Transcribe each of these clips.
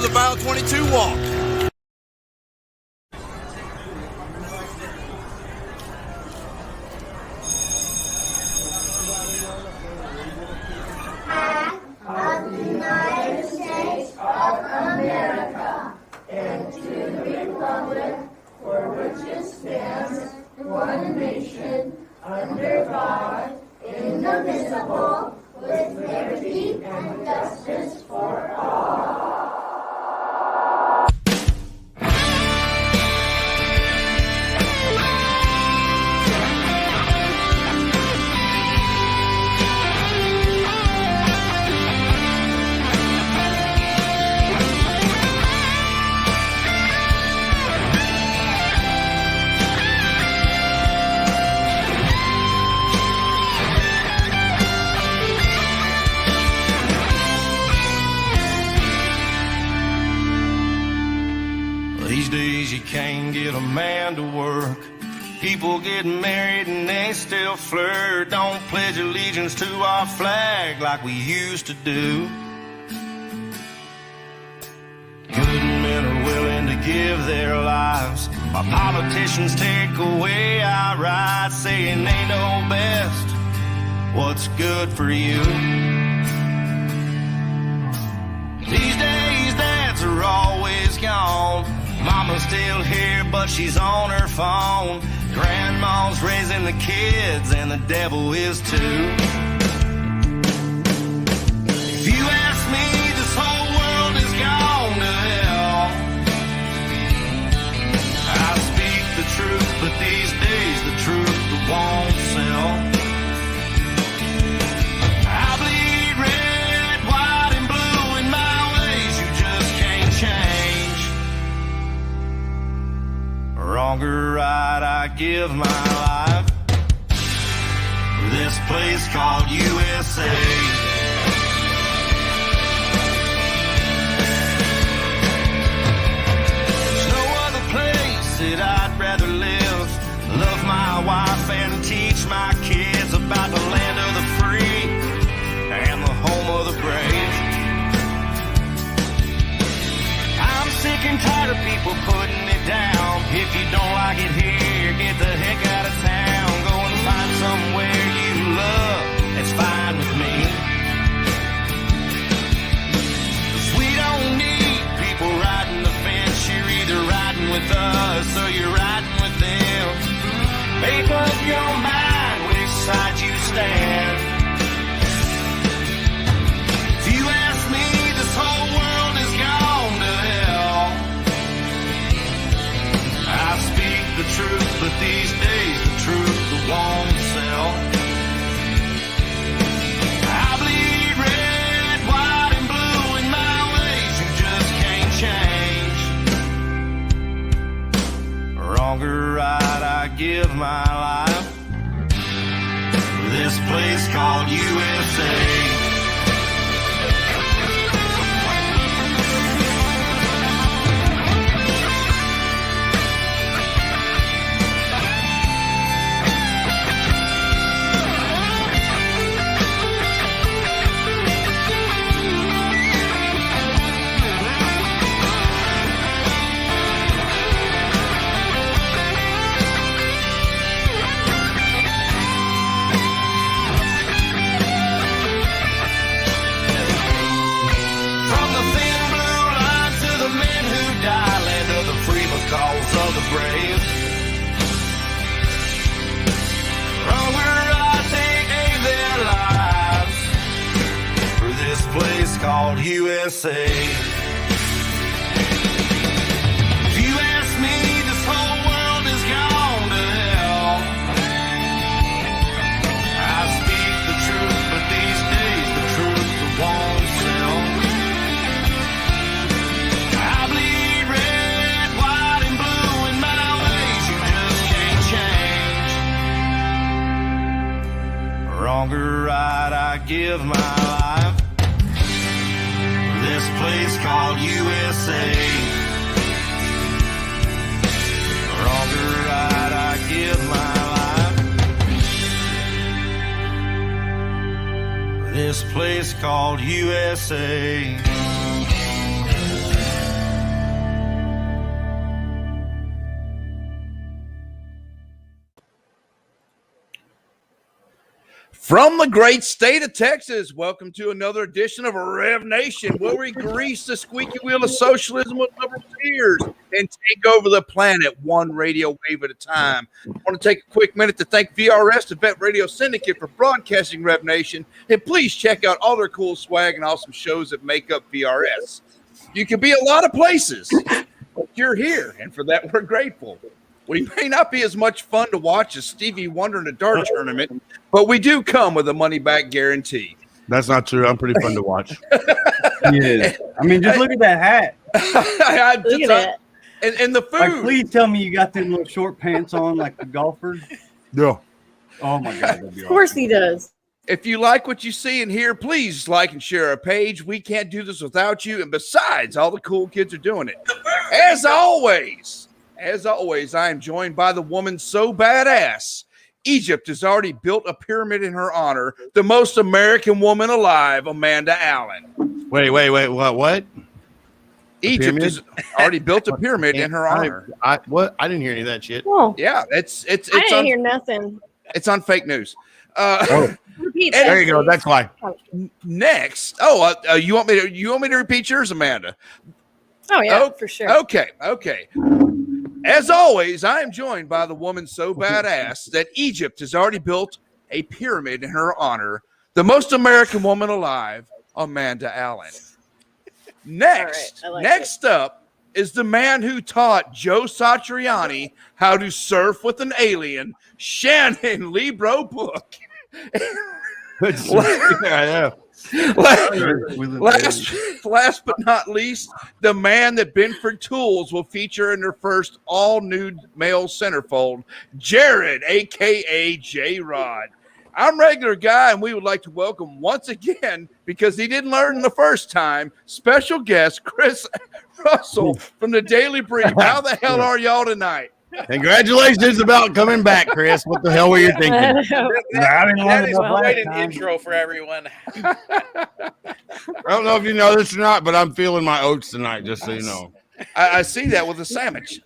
the Mile 22 walk. Of the United States of America, and to the republic for which it stands, one nation, under God, indivisible, with liberty and justice for all. These days you can't get a man to work. People getting married and they still flirt. Don't pledge allegiance to our flag like we used to do. Good men are willing to give their lives while politicians take away our rights, saying they know best what's good for you. These days dads are always gone. Mama's still here, but she's on her phone. Grandma's raising the kids, and the devil is too. If you ask me, this whole world is gone to hell. I speak the truth, but these days the truth won't sell. I bleed red, white, and blue in my ways you just can't change. Wrong or right, I give my life for this place called USA. There's no other place that I'd rather live. Love my wife and teach my kids about the land of the free and the home of the brave. I'm sick and tired of people putting it down. If you don't like it here, get the heck out of town. Go and find somewhere you love, it's fine with me. 'Cause we don't need people riding the fence. You're either riding with us or you're riding with them. Make up your mind which side you stand. If you ask me, this whole world is gone to hell. I speak the truth, but these days the truth won't sell. I bleed red, white, and blue in my ways you just can't change. Wrong or right, I give my life for this place called USA. Cause of the brave. Wrong or right, they gave their lives for this place called USA. If you ask me, this whole world is gone to hell. I speak the truth, but these days the truth won't sell. I bleed red, white, and blue in my ways you just can't change. Wrong or right, I give my life for this place called USA. Wrong or right, I give my life for this place called USA. From the great state of Texas, welcome to another edition of Rev Nation, where we grease the squeaky wheel of socialism with liberal ears and take over the planet one radio wave at a time. I want to take a quick minute to thank VRS, the Vet Radio Syndicate, for broadcasting Rev Nation, and please check out all their cool swag and awesome shows that make up VRS. You can be a lot of places, but you're here, and for that we're grateful. We may not be as much fun to watch as Stevie Wonder in a dart tournament, but we do come with a money-back guarantee. That's not true. I'm pretty fun to watch. Yeah. I mean, just look at that hat. Look at that. And the food. Like, please tell me you got them little short pants on like the golfers. Yeah. Oh, my God. That'd be Of course awesome. he does. If you like what you see and hear, please like and share our page. We can't do this without you. And besides, all the cool kids are doing it. As always, I am joined by the woman so badass. Egypt has already built a pyramid in her honor. The most American woman alive, Amanda Allen. Wait. What? Egypt has already built a pyramid in her honor. What? I didn't hear any of that shit. Oh, Yeah, it's I didn't on, hear nothing. it's on fake news. Repeat And that, There you go. please. That's why. Next, you want me to repeat yours, Amanda? Oh, yeah, Oh, for sure. Okay. As always, I am joined by the woman so badass that Egypt has already built a pyramid in her honor. The most American woman alive, Amanda Allen. Next, All right, I like next up is the man who taught Joe Satriani how to surf with an alien, Shannon Libro Book. I Last but not least, the man that Benford Tools will feature in their first all-nude male centerfold, Jared, a.k.a. J-Rod. I'm regular guy, and we would like to welcome once again, because he didn't learn the first time, special guest Chris Russell from the Daily Brief. How the hell are y'all tonight? Congratulations about coming back, Chris. What the hell were you thinking? I didn't That learn is enough quite last an time. intro for everyone. I don't know if you know this or not, but I'm feeling my oats tonight, just so you know. I see that with a sandwich.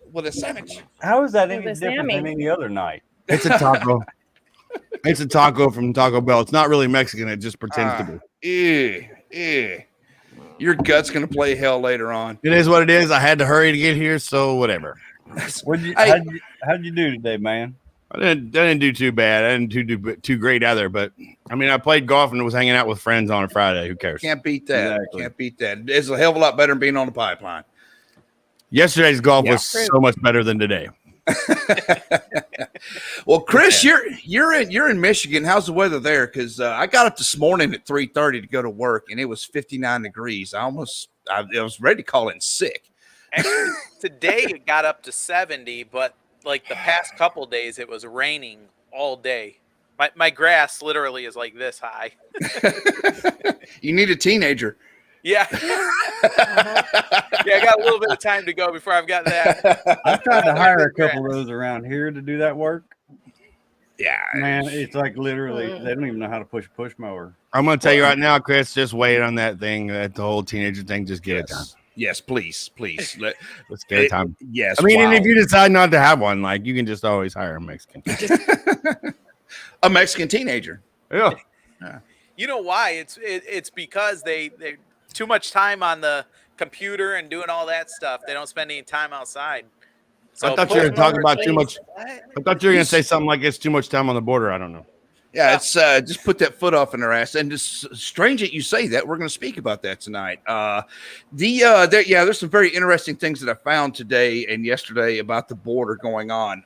How is that any With a different than Sammy. any other night? It's a taco. It's a taco from Taco Bell. It's not really Mexican. It just pretends to be. Your gut's going to play hell later on. It is what it is. I had to hurry to get here, so whatever. Hey. How'd you do today, man? I didn't do too bad. I didn't do too great either. But I mean, I played golf and was hanging out with friends on a Friday. Who cares? Can't beat that. Exactly. Can't beat that. It's a hell of a lot better than being on the pipeline. Yesterday's golf Yeah. was so much better than today. Well, Chris, you're in Michigan. How's the weather there? Because I got up this morning at 3:30 to go to work, and it was 59 degrees. I was ready to call in sick. Actually, today it got up to 70, but like the past couple days, it was raining all day. My grass literally is like this high. You need a teenager. Yeah. Yeah, I got a little bit of time to go before I've got that. I've tried to hire a couple of those around here to do that work. Yeah, Man, it's like literally, they don't even know how to push a push mower. I'm going to tell you right now, Chris, just wait on that thing, that the whole teenager thing. Just get it done. Yes, please. Let's get it time. Yes. I mean, and wow. if you decide not to have one, like you can just always hire a Mexican. A Mexican teenager. Yeah. You know why? It's because they too much time on the computer and doing all that stuff. They don't spend any time outside. So I thought you were talking about too much. What? I thought you were going to say something like it's too much time on the border. I don't know. Yeah, it's just put that foot off in their ass. And it's strange that you say that. We're going to speak about that tonight. There's some very interesting things that I found today and yesterday about the border going on.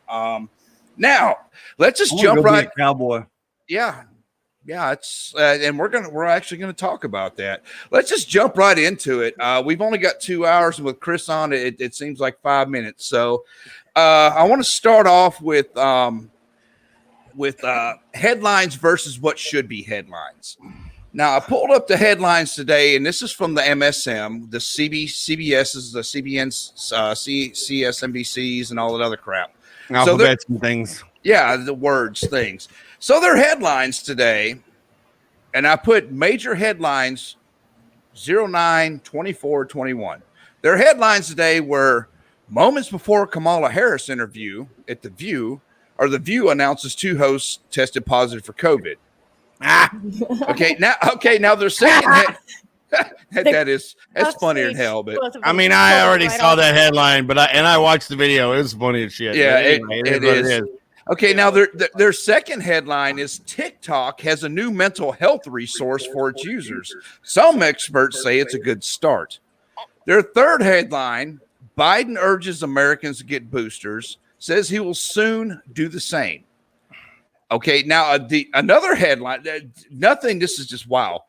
Now let's just jump right. Cowboy. Yeah, it's and we're actually gonna talk about that. Let's just jump right into it. We've only got 2 hours, and with Chris on, it seems like 5 minutes. So I want to start off with headlines versus what should be headlines. Now I pulled up the headlines today, and this is from the MSM, the CBS's, the CBN's, CSNBCs, and all that other crap. Alphabets and things. Yeah, the words, things. So their headlines today, and I put major headlines 09, 24, 21. Their headlines today were moments before Kamala Harris interview at The View, or The View announces 2 hosts tested positive for COVID. Okay, now their second that's funnier than hell, but I mean, I already saw that headline, but I watched the video. It was funny as shit. Yeah, anyway, it is. Okay, now their second headline is TikTok has a new mental health resource for its users. Some experts say it's a good start. Their third headline, Biden urges Americans to get boosters, says he will soon do the same. Okay, now another headline, this is just wow.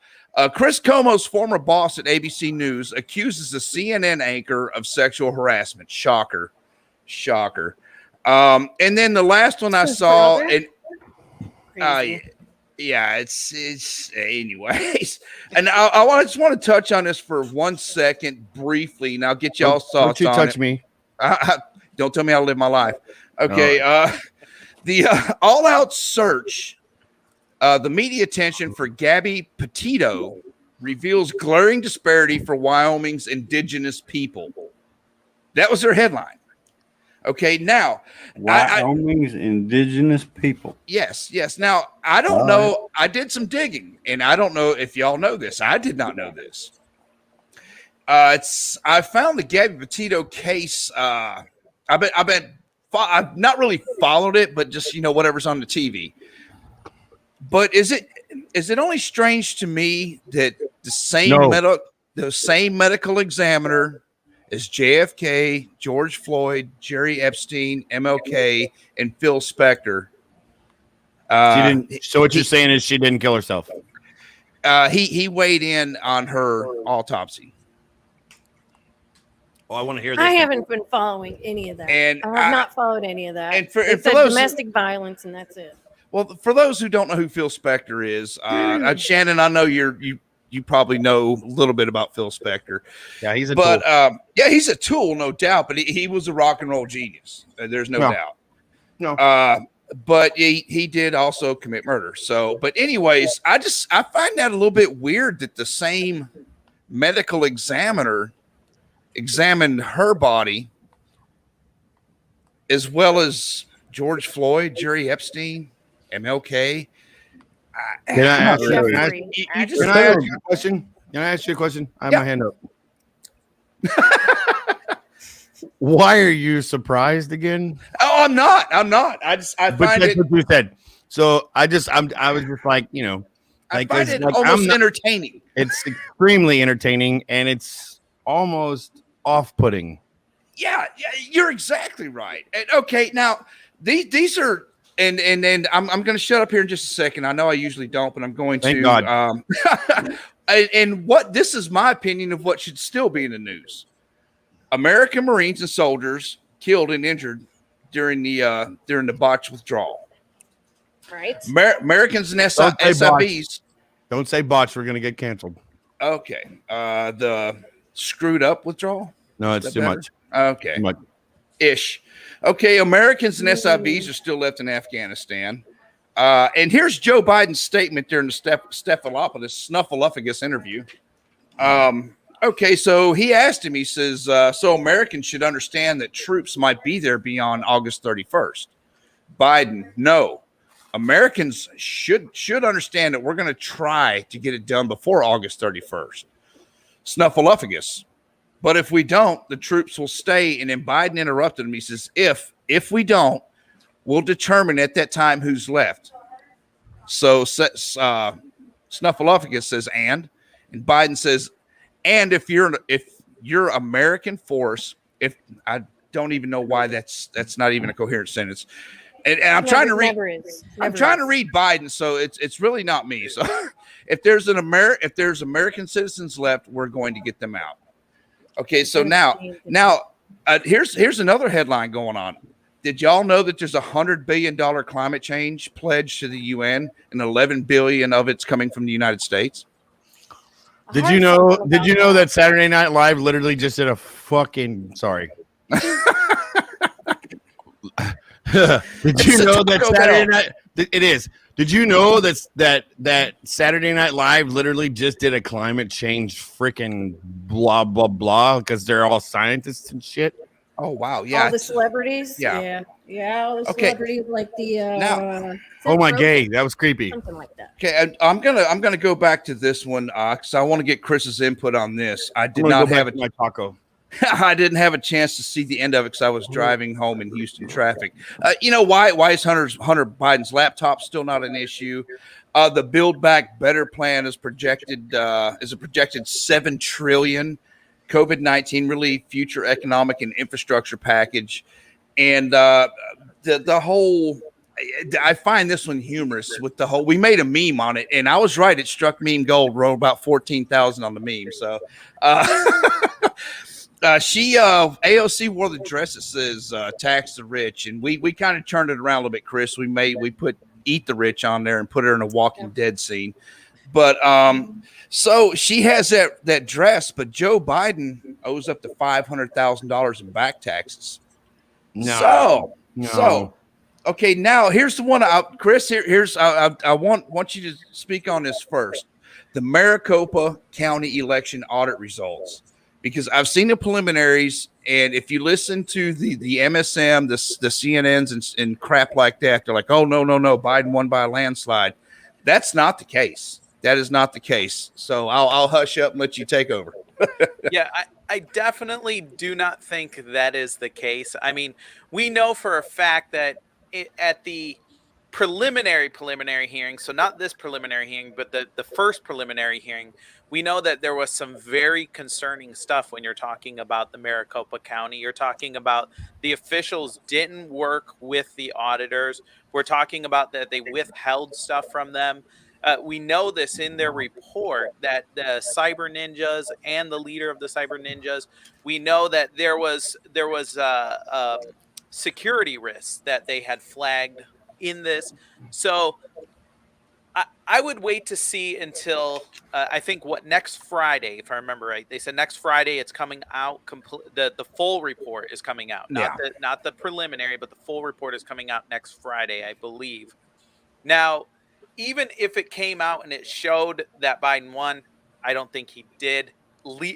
Chris Cuomo's former boss at ABC News accuses the CNN anchor of sexual harassment. Shocker. And then the last one I saw, and it's anyways. And I just want to touch on this for 1 second briefly, and I'll get y'all's thoughts on it. Don't you touch me. Don't tell me how to live my life. Okay. The all-out search, the media attention for Gabby Petito reveals glaring disparity for Wyoming's indigenous people. That was their headline. Okay, now Wyoming's indigenous people. Yes. Now I don't know. I did some digging, and I don't know if y'all know this. I did not know this. I found the Gabby Petito case. I've not really followed it, but just whatever's on the TV. But is it only strange to me that the same medical examiner as JFK, George Floyd, Jerry Epstein, MLK, and Phil Spector? So what you're saying is she didn't kill herself? He weighed in on her autopsy. Oh, I want to hear this. I haven't been following any of that. And I have not followed any of that. And for it's those domestic violence, and that's it. Well, for those who don't know who Phil Spector is, Shannon, I know you probably know a little bit about Phil Spector. Yeah, he's a tool. He's a tool, no doubt. But he was a rock and roll genius. There's no doubt. No. But he did also commit murder. So, but anyways, I find that a little bit weird that the same medical examiner examined her body as well as George Floyd, Jerry Epstein, MLK. Can I ask you a question? I have my hand up. Why are you surprised again? Oh, I'm not. I find it. What you said. So I was just like, I find it almost entertaining. It's extremely entertaining, and it's almost off-putting. Yeah, you're exactly right. And, okay, now these are, and I'm going to shut up here in just a second. I know I usually don't, but I'm going to. Thank God. And this is my opinion of what should still be in the news. American Marines and soldiers killed and injured during the botched withdrawal. Right. Americans and SIVs. Don't say botched. We're going to get canceled. Okay. The screwed up withdrawal. No, it's too much. Okay. Too much. Ish. Okay. Americans and SIVs are still left in Afghanistan. And here's Joe Biden's statement during the Snuffleupagus interview. Okay, so he asked him, he says, so Americans should understand that troops might be there beyond August 31st. Biden, no. Americans should understand that we're going to try to get it done before August 31st. Snuffleupagus. But if we don't, the troops will stay. And then Biden interrupted him. He says, if we don't, we'll determine at that time who's left. So Snuffleupagus says, and Biden says, and if you're American force, if I don't even know why that's not even a coherent sentence. And I'm trying to read. I'm trying to read Biden, so it's really not me. So if there's American citizens left, we're going to get them out. Okay, so now here's another headline going on. Did y'all know that there's $100 billion climate change pledge to the UN, and $11 billion of it's coming from the United States? Did you know that Saturday Night Live literally just did a fucking sorry? Did you know that Saturday Night it is? Did you know that Saturday Night Live literally just did a climate change freaking blah blah blah because they're all scientists and shit? Oh wow, yeah. All the celebrities. yeah. Yeah. All the Okay. celebrities like the. Now- Oh my Seth gay, Rogen, that was creepy. something like that. Okay, and I'm gonna go back to this one because I want to get Chris's input on this. I I'm did gonna not go have back a to my taco. I didn't have a chance to see the end of it because I was driving home in Houston traffic. You know why? Why is Hunter Biden's laptop still not an issue? The Build Back Better plan is projected is a projected $7 trillion COVID-19 relief, future economic and infrastructure package, and the whole. I find this one humorous with the whole. We made a meme on it, and I was right. It struck meme gold. Wrote about 14,000 on the meme. So. AOC wore the dress that says tax the rich, and we kind of turned it around a little bit, Chris. We put eat the rich on there and put her in a Walking Dead scene. But so she has that dress, but Joe Biden owes up to $500,000 in back taxes. No. So okay, now here's the one, Chris. I want you to speak on this first. The Maricopa County election audit results. Because I've seen the preliminaries, and if you listen to the MSM, the CNNs and crap like that, they're like, oh, no, Biden won by a landslide. That's not the case. That is not the case. So I'll hush up and let you take over. Yeah, I definitely do not think that is the case. I mean, we know for a fact that at the preliminary hearing, so not this preliminary hearing, but the first preliminary hearing, we know that there was some very concerning stuff when you're talking about the Maricopa County. You're talking about the officials didn't work with the auditors. We're talking about that they withheld stuff from them. We know this in their report that the cyber ninjas and the leader of the cyber ninjas, we know that there was security risks that they had flagged in this. So I would wait to see until I think next Friday, if I remember right. They said next Friday it's coming out. The full report is coming out, not the preliminary, but the full report is coming out next Friday, I believe. Now, even if it came out and it showed that Biden won, I don't think he did.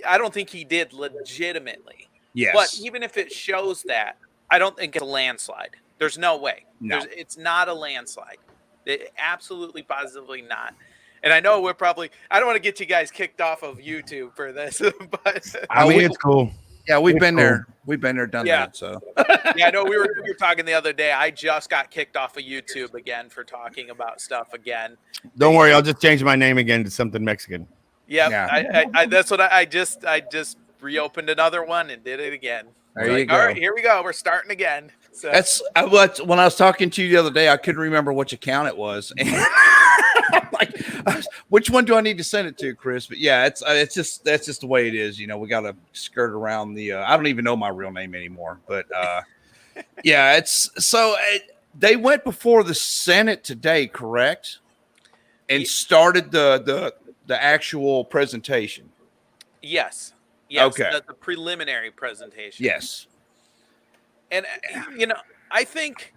I don't think he did legitimately. Yes. But even if it shows that, I don't think it's a landslide. There's no way. No. It's not a landslide. Absolutely, positively not. And I know I don't want to get you guys kicked off of YouTube for this, but I mean, it's cool. Yeah, we've been there. We've been there, done that. So yeah, I know we were talking the other day. I just got kicked off of YouTube again for talking about stuff again. Don't worry, I'll just change my name again to something Mexican. Yeah. I that's what I just reopened another one and did it again. There you go. All right, here we go. We're starting again. So that's when I was talking to you the other day, I couldn't remember which account it was. Like, which one do I need to send it to, Chris? But yeah, that's just the way it is. You know, we got to skirt around the. I don't even know my real name anymore. But yeah, they went before the Senate today, correct? And started the actual presentation. Yes. Okay. The preliminary presentation. Yes. And I think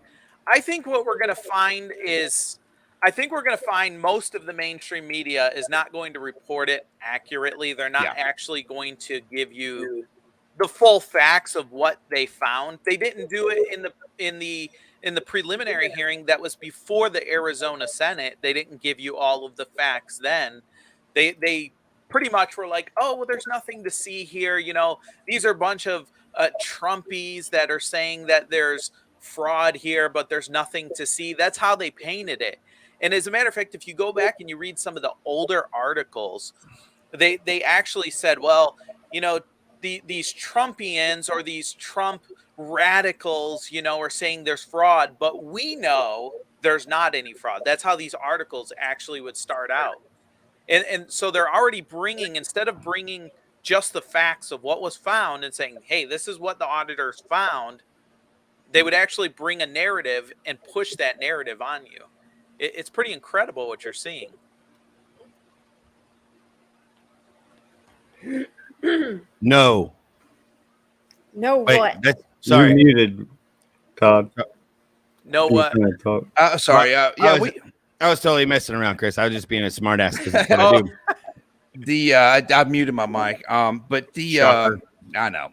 what we're going to find is. I think we're going to find most of the mainstream media is not going to report it accurately. They're not actually going to give you the full facts of what they found. They didn't do it in the preliminary hearing that was before the Arizona Senate. They didn't give you all of the facts then. They pretty much were like, oh, well, there's nothing to see here. You know, these are a bunch of Trumpies that are saying that there's fraud here, but there's nothing to see. That's how they painted it. And as a matter of fact, if you go back and you read some of the older articles, they actually said, well, you know, these Trumpians or these Trump radicals, you know, are saying there's fraud, but we know there's not any fraud. That's how these articles actually would start out. And so they're already instead of bringing just the facts of what was found and saying, hey, this is what the auditors found, they would actually bring a narrative and push that narrative on you. It's pretty incredible what you're seeing. No. No, Wait, what? sorry. You're muted, Todd. No, what? Sorry. I was totally messing around, Chris. I was just being a smart ass because that's what I do. I muted my mic. But I know.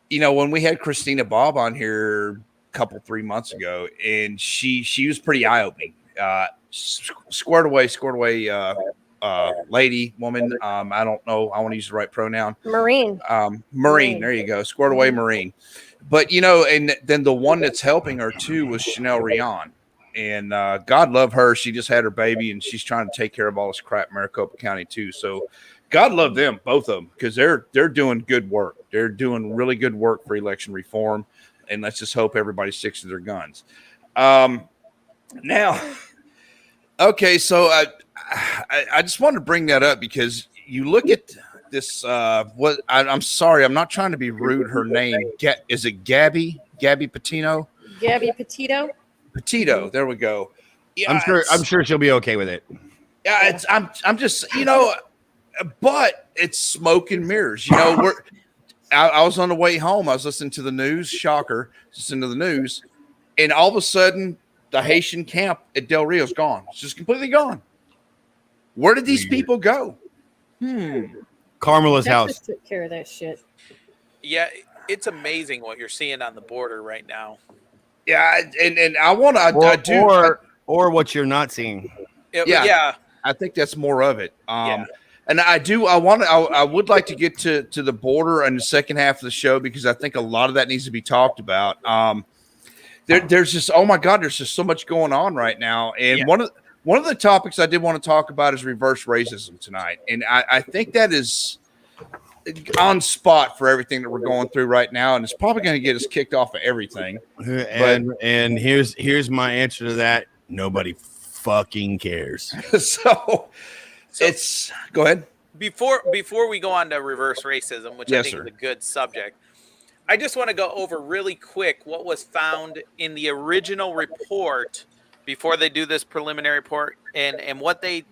when we had Christina Bob on here a couple 3 months ago, and she was pretty eye opening. Squared away, lady, woman. I don't know. I want to use the right pronoun. Marine. Marine. There you go. Squared away, Marine. But and then the one that's helping her too was Chanel Rion. And God love her. She just had her baby, and she's trying to take care of all this crap in Maricopa County too. So God love them, both of them, because they're doing good work. They're doing really good work for election reform, and let's just hope everybody sticks to their guns. Now, okay, so I just wanted to bring that up because you look at this. I'm sorry, I'm not trying to be rude. Her name is it Gabby Petito? Gabby Petito. Petito. There we go. Yeah, I'm sure she'll be okay with it. Yeah, I'm just but it's smoke and mirrors. I was on the way home. I was listening to the news. Shocker, listening to the news, and all of a sudden, the Haitian camp at Del Rio's gone. It's just completely gone. Where did these people go? Carmela's Texas house. took care of that shit. Yeah, it's amazing what you're seeing on the border right now. Yeah, and I want to, or what you're not seeing. Yeah. I think that's more of it. And I would like to get to the border in the second half of the show because I think a lot of that needs to be talked about. There's just, oh my God, there's just so much going on right now. And one of the topics I did want to talk about is reverse racism tonight. And I think that is on spot for everything that we're going through right now. And it's probably going to get us kicked off of everything. And here's my answer to that. Nobody fucking cares. So it's go ahead. Before we go on to reverse racism, which I think is a good subject, I just want to go over really quick what was found in the original report before they do this preliminary report and what they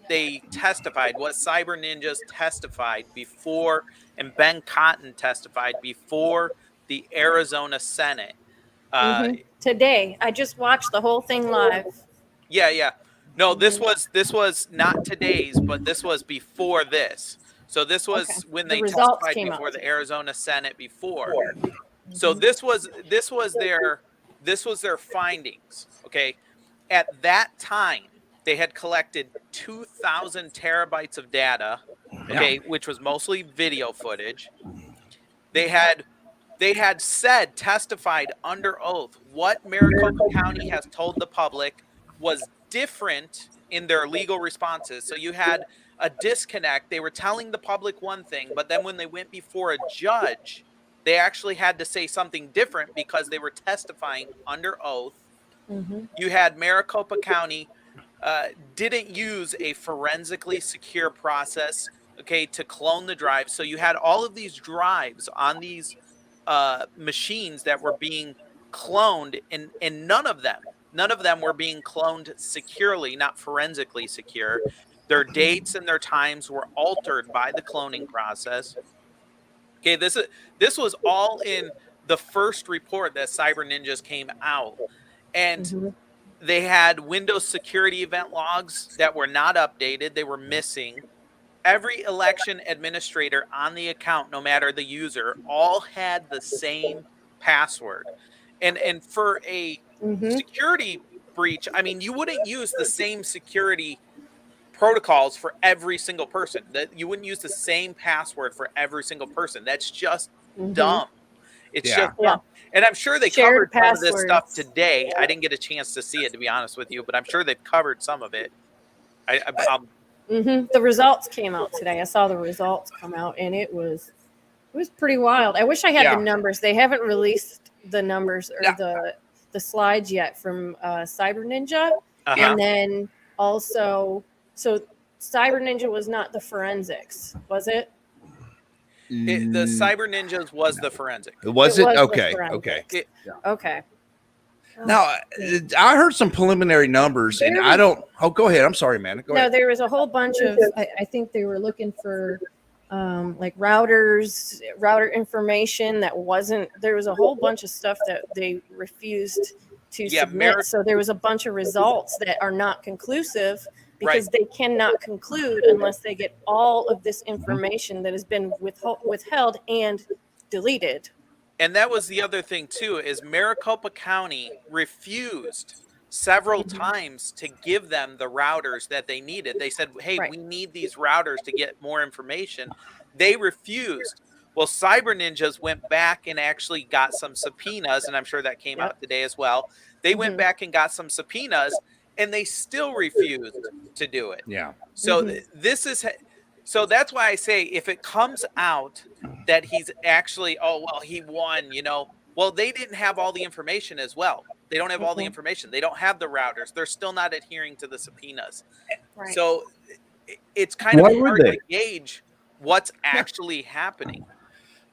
testified, what Cyber Ninjas testified before, and Ben Cotton testified before the Arizona Senate. Today, I just watched the whole thing live. Yeah. No, this was not today's, but this was before this. So this was when they testified before the Arizona Senate before. So this was their findings. Okay. At that time, they had collected 2,000 terabytes of data, okay, which was mostly video footage. They had testified under oath what Maricopa County has told the public was different in their legal responses. So you had a disconnect. They were telling the public one thing, but then when they went before a judge, they actually had to say something different because they were testifying under oath. You had Maricopa County didn't use a forensically secure process, okay, to clone the drives. So you had all of these drives on these machines that were being cloned, and none of them were being cloned securely, not forensically secure. Their dates and their times were altered by the cloning process. Okay, this was all in the first report that Cyber Ninjas came out. And they had Windows security event logs that were not updated. They were missing. Every election administrator on the account, no matter the user, all had the same password. And for a security breach, I mean, you wouldn't use the same security protocols for every single person. That you wouldn't use the same password for every single person. That's just dumb. It's just dumb. And I'm sure they covered some of this stuff today. I didn't get a chance to see it, to be honest with you, but I'm sure they've covered some of it. The results came out today. I saw the results come out, and it was pretty wild. I wish I had the numbers. They haven't released the numbers or the slides yet from Cyber Ninja, and then also, so Cyber Ninja was not the forensics, was it? The Cyber Ninjas was the forensic. Was it? Okay. Okay. Now, I heard some preliminary numbers, and I don't. Oh, go ahead. I'm sorry, man. Go ahead. No, there was a whole bunch of. I think they were looking for, like router information that wasn't. There was a whole bunch of stuff that they refused to submit. So there was a bunch of results that are not conclusive because they cannot conclude unless they get all of this information that has been withheld and deleted. And that was the other thing too, is Maricopa County refused several times to give them the routers that they needed. They said, hey, Right. we need these routers to get more information. They refused. Well, Cyber Ninjas went back and actually got some subpoenas, and I'm sure that came out today as well. They went back and got some subpoenas, and they still refused to do it. Yeah. So this is, so that's why I say if it comes out that he's actually, oh, well, he won, you know, well, they didn't have all the information as well. They don't have all the information. They don't have the routers. They're still not adhering to the subpoenas. Right. So it's kind Why of would hard they? to gauge what's actually happening.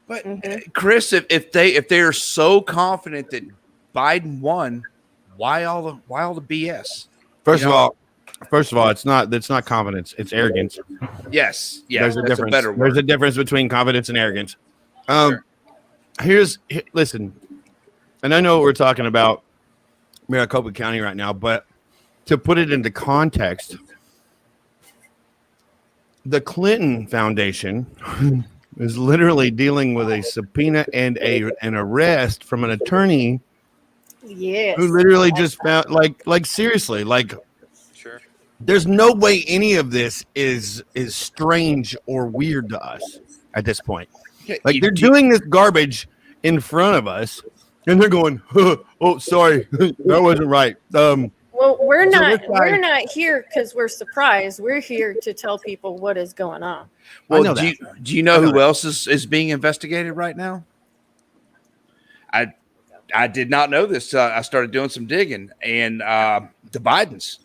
But Chris, if they are so confident that Biden won, why all the BS? First of all, it's not confidence, it's arrogance. Yes, There's a that's difference. better word. There's a difference between confidence and arrogance. Listen, and I know we're talking about Maricopa County right now, but to put it into context, the Clinton Foundation is literally dealing with a subpoena and an arrest from an attorney Yes. who literally just found like seriously, like Sure. there's no way any of this is strange or weird to us at this point. Like they're doing this garbage in front of us and they're going, oh, sorry, that wasn't right. Well, we're So not this guy- here because we're surprised. We're here to tell people what is going on. Well, do you know who else is being investigated right now? I did not know this. I started doing some digging, and the Bidens.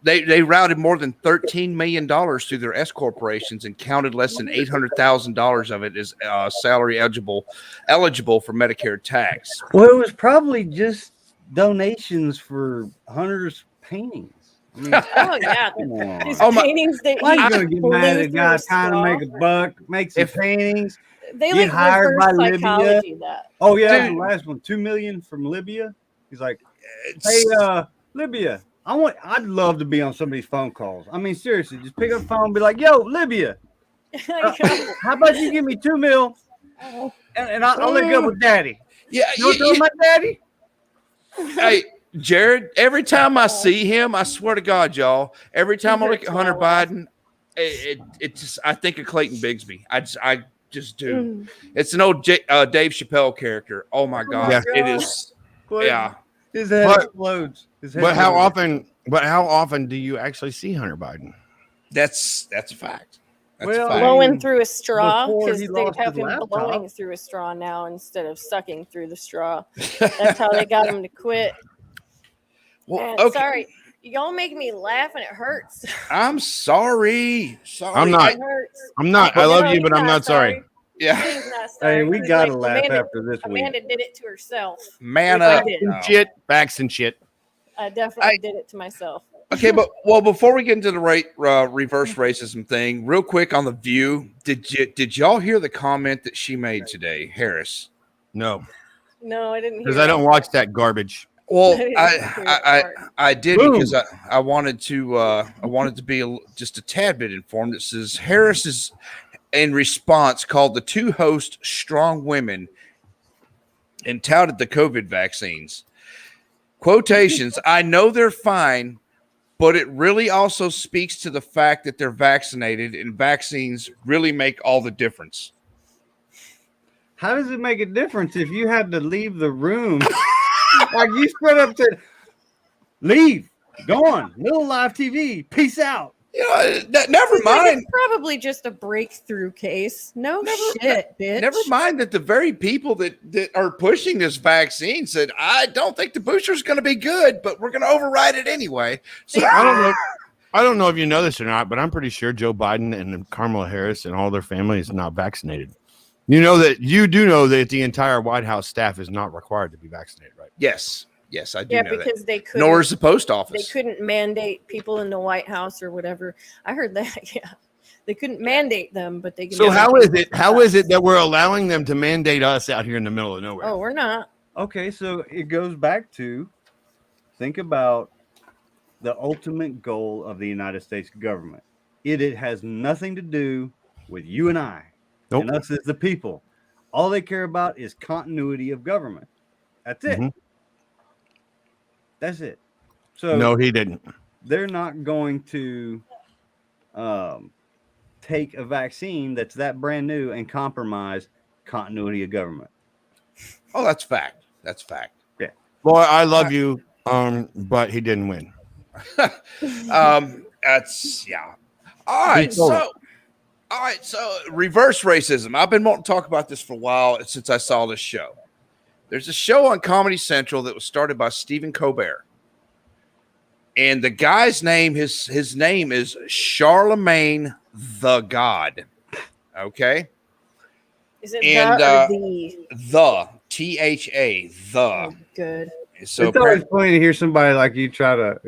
They routed more than $13 million through their S corporations and counted less than $800,000 of it as salary eligible for Medicare tax. Well, it was probably just donations for Hunter's paintings. I mean, Oh yeah, come on. these Oh, my- paintings that Why are you he gonna get blew mad at a through guy a trying to straw. make a buck, make some paintings? They get like hired reverse by Libya? psychology that. Oh yeah, that was Dude. the last one. 2 million from Libya. He's like, It's- hey, Libya, I'd love to be on somebody's phone calls. I mean, seriously, just pick up the phone and be like, yo, Libya, how about you give me 2 mil and I'll link up with daddy. yeah, You know what my daddy? Hey, Jared, every time I see him, I swear to God, y'all, every time I look at Hunter Biden, it just, I think of Clayton Bigsby. I just do. It's an old Dave Chappelle character. Oh my God. Yeah. It is. Yeah. His head But- explodes. His head But how explodes. often do you actually see Hunter Biden? That's a fact. That's Well, a fact. Blowing through a straw Before because he they lost have his him laptop. blowing through a straw now instead of sucking through the straw. That's how they got him to quit. Well, And okay. sorry, y'all make me laugh and it hurts. I'm sorry. Sorry. I'm not. It hurts. I'm not. I No, love you, he's but I'm not sorry. Yeah. He's not sorry. Hey, we He's gotta like, laugh Amanda, after this week. Amanda did it to herself. Man I up. did. No. Shit, facts and shit. I definitely did it to myself. Okay, but before we get into the reverse racism thing, real quick on the View, did y'all hear the comment that she made today, Harris? No, No, I didn't hear because I don't that. watch that garbage. Well, I didn't hear that part. I did Boom. because I wanted to be just a tad bit informed. It says Harris is in response called the two hosts strong women and touted the COVID vaccines. Quotations, I know they're fine, but it really also speaks to the fact that they're vaccinated and vaccines really make all the difference. How does it make a difference if you had to leave the room? Like you spread up to leave, gone, little live TV, peace out. You know, never Like, mind. it's probably just a breakthrough case. No shit, bitch. Never mind that the very people that are pushing this vaccine said, I don't think the booster is going to be good, but we're going to override it anyway. So I don't know if you know this or not, but I'm pretty sure Joe Biden and Kamala Harris and all their family is not vaccinated. You do know that the entire White House staff is not required to be vaccinated, right? yes, I do Yeah, know because that. they couldn't. Nor is the post They office. couldn't mandate people in the White House or whatever. I heard that. Yeah, they couldn't mandate them, but they can. So how mandate is it? How is it that we're allowing them to mandate us out here in the middle of nowhere? Oh, we're not. Okay, so it goes back to think about the ultimate goal of the United States government. It has nothing to do with you and I Nope. and us as the people. All they care about is continuity of government. That's it. Mhm. That's it. So No, he didn't. they're not going to take a vaccine that's that brand new and compromise continuity of government. Oh, that's fact. That's fact. Yeah. Boy, I love you, but he didn't win. That's yeah. All right, so reverse racism. I've been wanting to talk about this for a while since I saw this show. There's a show on Comedy Central that was started by Stephen Colbert. And the guy's name, his name is Charlemagne the God. Okay. Is it And the or the? the THA the. Oh, good. So It's always funny to hear somebody like you try to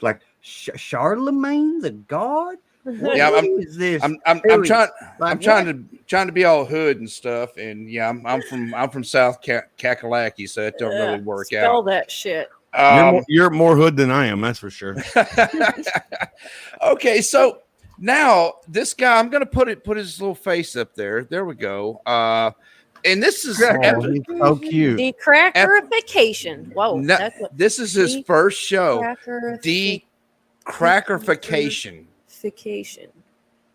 like Charlemagne the God. Yeah, What is this? I'm trying to be all hood and stuff, and yeah, I'm from South Kakalaki, so it don't really work Spell out. that shit. You're more hood than I am, that's for sure. Okay, so now this guy, I'm gonna put his little face up there. There we go. And this is He's so cute. Decrackerification. Whoa, that's what this is his first show. Decrackerification Decrackerification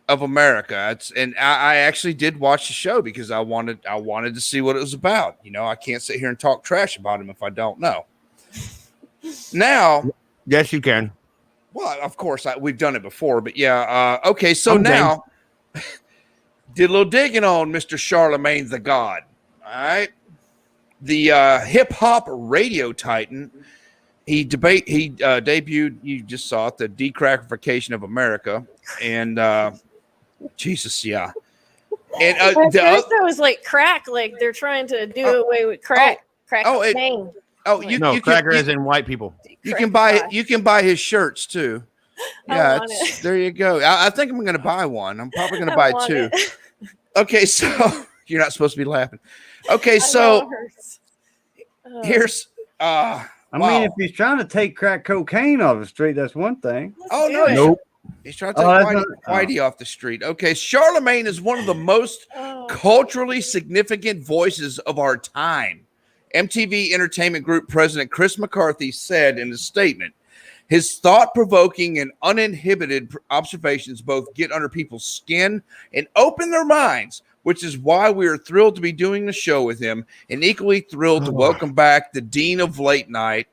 of America. And I actually did watch the show because I wanted to see what it was about. You know, I can't sit here and talk trash about him if I don't know. Now, Yes, you can. well, of course, we've done it before, but yeah. Okay, so now did a little digging on Mr. Charlemagne the God. All right, the hip hop radio titan. He debuted. You just saw it, the Decrackification of America, and Jesus, yeah. And At first I was like crack, like they're trying to do away with crack. Name. Cracker is in white people. You can buy his shirts too. Yeah, there you go. I think I'm going to buy one. I'm probably going to buy two. Okay, so you're not supposed to be laughing. Okay, so here's I mean, if he's trying to take crack cocaine off the street, that's one thing. Nope. He's trying to take Whitey off the street. Okay, Charlemagne is one of the most culturally significant voices of our time. MTV Entertainment Group President Chris McCarthy said in a statement, his thought-provoking and uninhibited observations both get under people's skin and open their minds, which is why we are thrilled to be doing the show with him and equally thrilled to welcome back the Dean of Late Night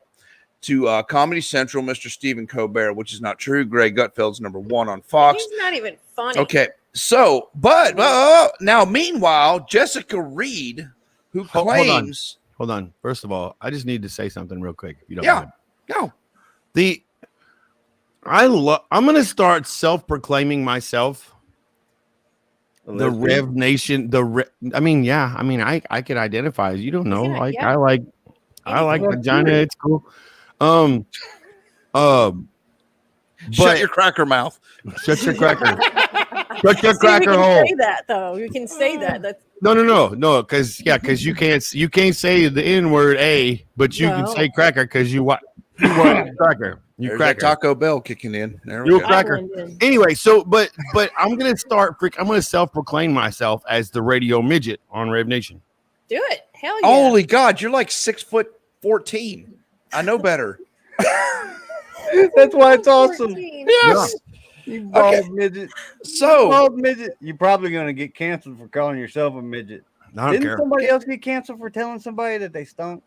to Comedy Central, Mr. Stephen Colbert, which is not true. Greg Gutfeld's #1 on Fox. He's not even funny. Okay, so, but now, meanwhile, Jessica Reed, who claims... Hold on. First of all, I just need to say something real quick. If you don't mind. No. I'm going to start self-proclaiming myself the Rev Nation. I could identify as, you don't know. I like vagina. It's cool. Shut your cracker mouth. Shut your cracker. Shut your cracker hole. Say that though. You can say that. That's No. Because you can't say the N-word but you can say cracker because you want cracker. You There's cracker. Taco Bell kicking in. You're a cracker. Anyway, so but I'm gonna self-proclaim myself as the radio midget on Rev Nation. Do it. Hell yeah. Holy God, you're like 6'14". I know better. That's why it's awesome. Yes. You bald midget. So bald midget. You're probably gonna get canceled for calling yourself a midget. Didn't somebody else get canceled for telling somebody that they stunk?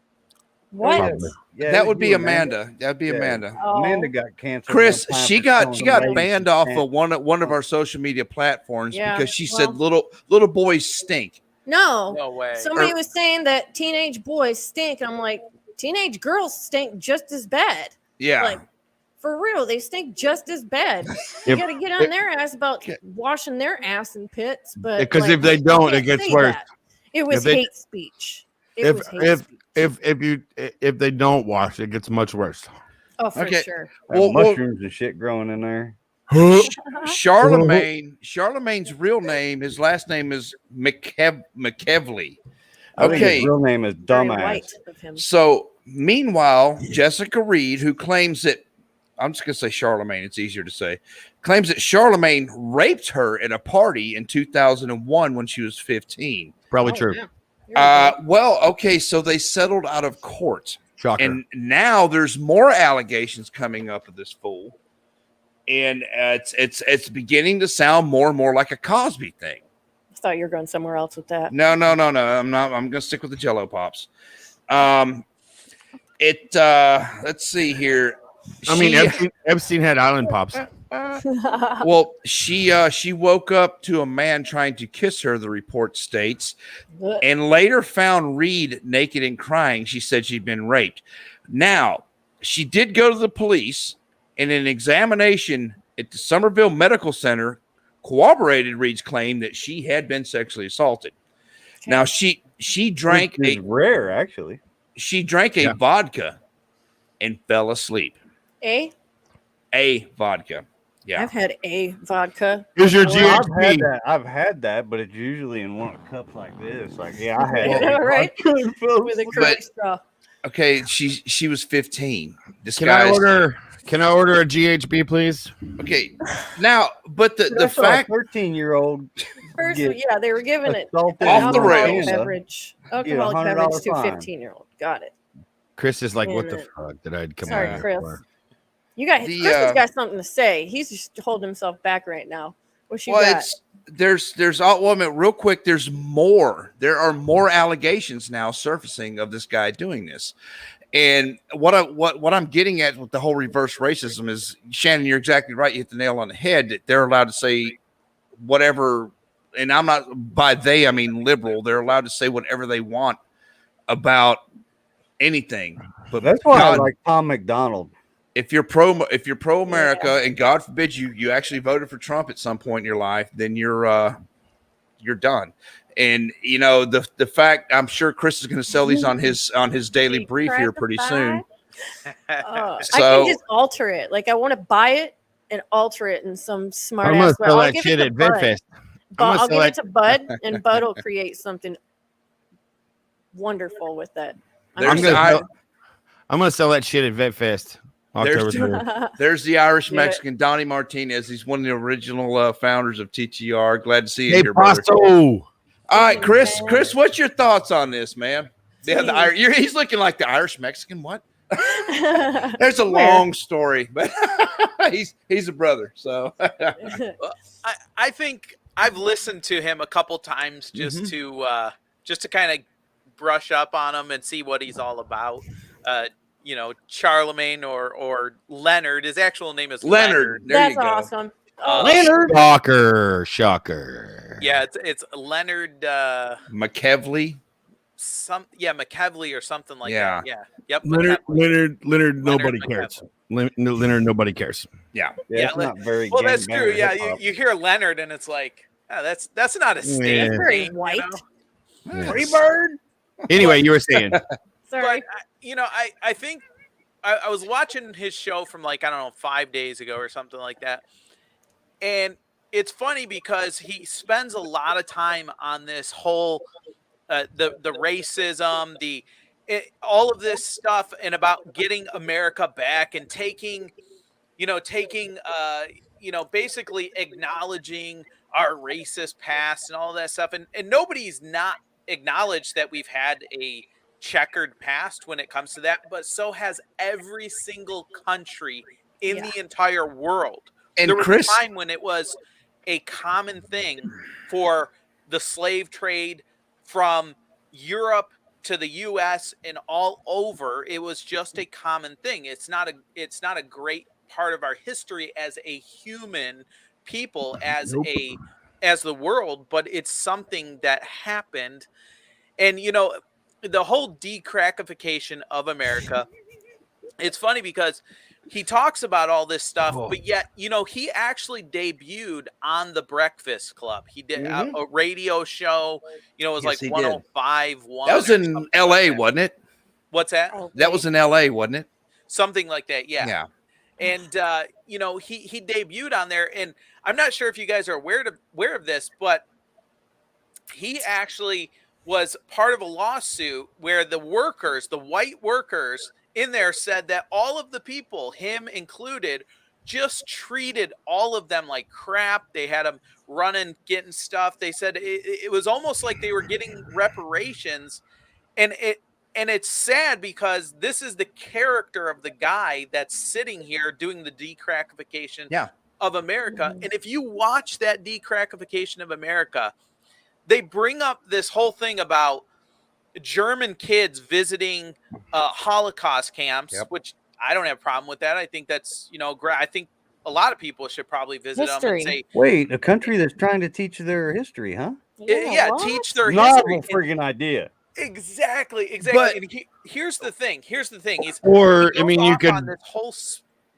What? Yeah, that would be Amanda. That'd be Amanda. Amanda got canceled. Chris, she got banned off of one of our social media platforms because she said little boys stink. No way. Somebody was saying that teenage boys stink, and I'm like, teenage girls stink just as bad. Yeah. Like, for real, they stink just as bad. You got to get on their ass about washing their ass in pits, but because if they don't, it gets worse. It was hate speech. If they don't wash, it gets much worse. Oh, for sure. Mushrooms and shit growing in there. Charlemagne's real name, his last name is McKevley. Okay. His real name is Dumbass. So meanwhile, Jessica Reed, who claims that I'm just going to say Charlemagne. It's easier to say. Claims that Charlemagne raped her at a party in 2001 when she was 15. Probably true. Yeah. Well, okay, so they settled out of court. Shocker. And now there's more allegations coming up of this fool. And it's beginning to sound more and more like a Cosby thing. I thought you were going somewhere else with that. No. I'm not. I'm going to stick with the Jello Pops. Let's see here. Epstein had Island Pops. Well, she woke up to a man trying to kiss her, the report states, and later found Reed naked and crying. She said she'd been raped. Now, she did go to the police, and an examination at the Somerville Medical Center corroborated Reed's claim that she had been sexually assaulted. Okay. Now, she drank rare, actually. She drank a vodka and fell asleep. A vodka. Yeah. I've had a vodka. Here's your GHB. I've had that, but it's usually in one cup like this. Like, yeah, I had it. Right? With a curly straw. Okay, she was 15. Can I order a GHB, please? Okay. Now, but the fact 13-year-old first, they were giving it off the rails. Alcoholic beverage to 15-year-old. Got it. Chris is like, what the fuck did I come Sorry, Chris. For? Chris has got something to say. He's just holding himself back right now. What you got? There's real quick. There's more. There are more allegations now surfacing of this guy doing this. And what I'm getting at with the whole reverse racism is, Shannon, you're exactly right. You hit the nail on the head that they're allowed to say whatever. And I'm not, by they, I mean liberal. They're allowed to say whatever they want about anything. But that's why I like Tom McDonald. If you're pro America, and God forbid you actually voted for Trump at some point in your life, then you're done. And the fact, I'm sure Chris is going to sell these on his daily brief here pretty soon. I can just alter it. Like, I want to buy it and alter it in some smart ass way. I'll give it to Bud. I'll give it to Bud, and Bud will create something wonderful with that. I'm going to sell that shit at VetFest. There's the Irish Mexican Donnie Martinez. He's one of the original founders of TTR. Glad to see you here, brother. All right, Chris, what's your thoughts on this, man? Yeah, he's looking like the Irish Mexican. What? There's a long story, but he's a brother. So I think I've listened to him a couple times just to kind of brush up on him and see what he's all about. Charlemagne or Leonard. His actual name is Leonard. That's awesome. Leonard. Shocker. Yeah, it's Leonard McKevley. McKevley or something like that. Yeah. Yep. Leonard. Nobody cares. Leonard. Nobody cares. Yeah. It's not very. Well, that's true. Yeah, you hear Leonard and it's like, that's not a state. Very white. Freebird. Anyway, you were saying. Sorry. But, I think I was watching his show from 5 days ago or something like that. And it's funny because he spends a lot of time on this whole, the racism, all of this stuff, and about getting America back and taking, basically acknowledging our racist past and all that stuff. And nobody's not acknowledged that we've had a checkered past when it comes to that, but so has every single country in the entire world. And there was a time when it was a common thing for the slave trade from Europe to the US and all over. It was just a common thing. It's not a great part of our history as a human people, as the world, but it's something that happened. And the whole decrackification of America, it's funny because he talks about all this stuff, but yet, he actually debuted on the Breakfast Club. He did a radio show, it was 105.1. That was in LA, wasn't it? What's that? That was in LA, wasn't it? Something like that, yeah. Yeah. And, he debuted on there, and I'm not sure if you guys are aware of this, but he actually was part of a lawsuit where the white workers in there said that all of the people, him included, just treated all of them like crap. They had them running, getting stuff. They said it was almost like they were getting reparations. And it's sad because this is the character of the guy that's sitting here doing the decrackification of America. And if you watch that decrackification of America, they bring up this whole thing about German kids visiting Holocaust camps, which I don't have a problem with that. I think that's, I think a lot of people should probably visit them and say, wait, a country that's trying to teach their history, huh? Teach their novel history. Friggin' idea. Exactly. But, and here's the thing. Or I mean, you could on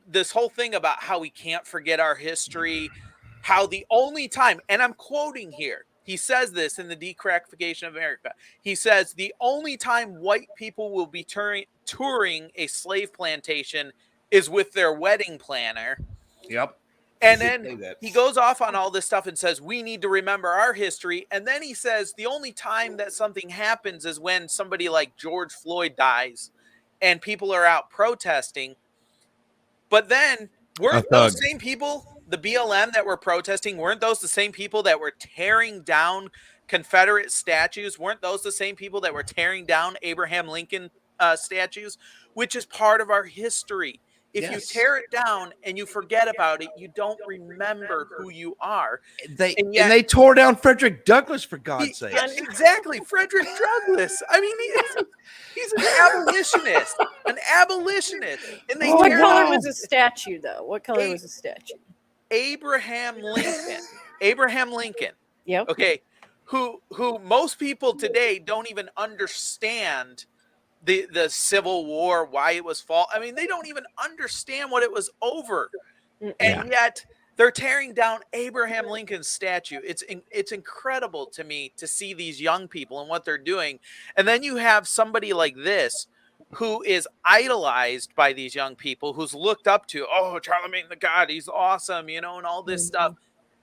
this whole thing about how we can't forget our history, how the only time, and I'm quoting here, he says this in the Decrackification of America. He says the only time white people will be touring a slave plantation is with their wedding planner. Yep. And then he goes off on all this stuff and says, we need to remember our history. And then he says the only time that something happens is when somebody like George Floyd dies and people are out protesting. But then weren't those same people, the BLM that were protesting, weren't those the same people that were tearing down Confederate statues? Weren't those the same people that were tearing down Abraham Lincoln statues, which is part of our history? If you tear it down and you forget about it, you don't remember who you are. And they tore down Frederick Douglass, for God's sake. Yeah, exactly. Frederick Douglass. I mean, he's an abolitionist. An abolitionist. And they what color was the statue, though? What color was the statue? Abraham Lincoln. Abraham Lincoln. Yep. Okay. Who most people today don't even understand the Civil War, why it was fought. I mean, they don't even understand what it was over. And yet they're tearing down Abraham Lincoln's statue. It's incredible to me to see these young people and what they're doing. And then you have somebody like this who is idolized by these young people, who's looked up to, Charlemagne the God, he's awesome, and all this stuff.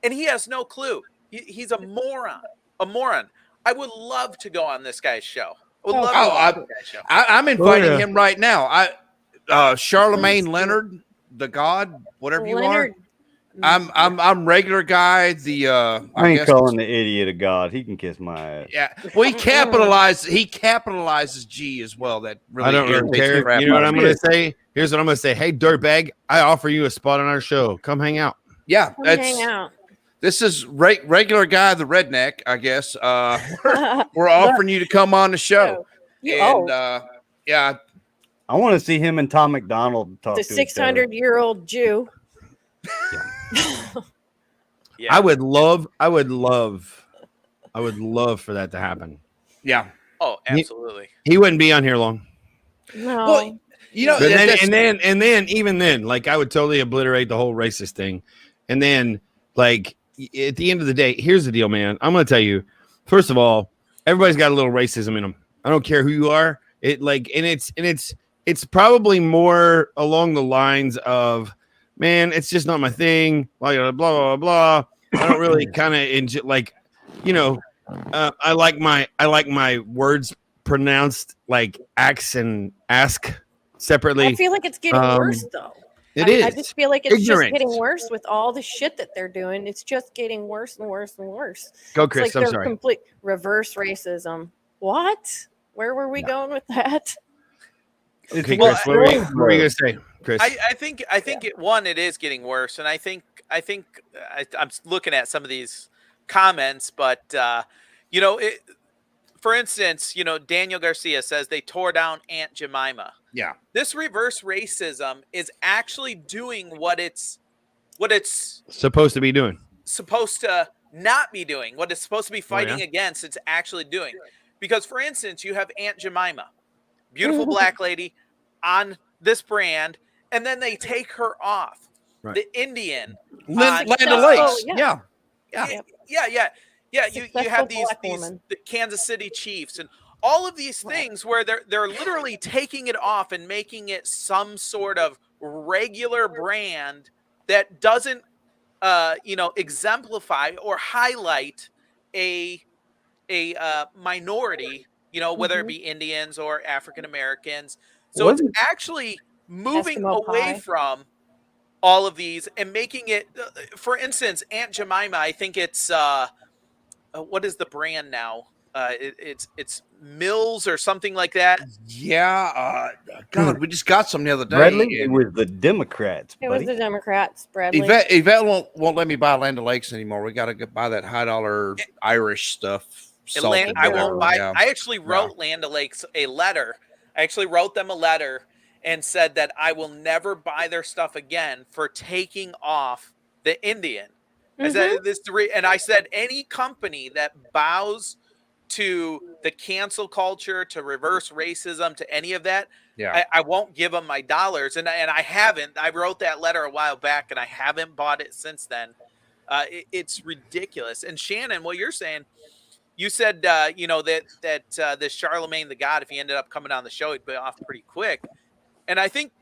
And he has no clue. He's a moron. A moron. I would love to go on this guy's show. I'm inviting him right now. Charlemagne Leonard, the God, whatever Leonard. you are. I'm regular guy. I ain't calling the idiot a God. He can kiss my ass. Yeah. Well, he capitalizes G as well. That really I don't really care. You know what I'm going to say? Here's what I'm going to say. Hey, dirtbag, I offer you a spot on our show. Come hang out. Yeah, hang out. This is regular guy, the redneck, I guess. We're offering you to come on the show. I want to see him and Tom McDonald talk. The 600-year-old Jew. Yeah. I would love for that to happen. Yeah. Oh, absolutely. He wouldn't be on here long. No. Well, and then even then, like, I would totally obliterate the whole racist thing. And then, like, at the end of the day, here's the deal, man. I'm going to tell you, first of all, everybody's got a little racism in them. I don't care who you are. It's probably more along the lines of, man, it's just not my thing. Blah, blah, blah, blah. I don't really kind of enjoy, like, I like my words pronounced like ax and ask separately. I feel like it's getting worse, though. I just feel like it's just getting worse with all the shit that they're doing. It's just getting worse and worse and worse. Go, Chris. I'm sorry. Complete reverse racism. What? Where were we going with that? Okay, Chris. What were you going to say, Chris? I think it is getting worse, and I think I'm looking at some of these comments, but for instance, Daniel Garcia says they tore down Aunt Jemima. Yeah. This reverse racism is actually doing what it's supposed to be doing. Supposed to not be doing. What it's supposed to be fighting against, it's actually doing. Because, for instance, you have Aunt Jemima, beautiful black lady on this brand, and then they take her off. Right. The Indian. Land O'Lakes. Yeah. You have the Kansas City Chiefs and all of these things where they're literally taking it off and making it some sort of regular brand that doesn't exemplify or highlight a minority, you know, whether it be Indians or African Americans. So it's actually moving Eskimo away pie. from all of these and making it, for instance, Aunt Jemima, I think it's, what is the brand now? It's Mills or something like that. Yeah. God, we just got some the other day. Bradley, it was the Democrats. It was buddy. the Democrats, Bradley. Yvette won't let me buy Land O'Lakes anymore. We got to buy that $1 Irish stuff. I won't buy. Yeah. I actually wrote Land O'Lakes a letter. I actually wrote them a letter and said that I will never buy their stuff again for taking off the Indian. I said this and I said any company that bows to the cancel culture, to reverse racism, to any of that, I won't give them my dollars. And I haven't. I wrote that letter a while back, and I haven't bought it since then. It's ridiculous. And Shannon, what you're saying, you said you know that this Charlemagne the God, if he ended up coming on the show, he'd be off pretty quick. And I think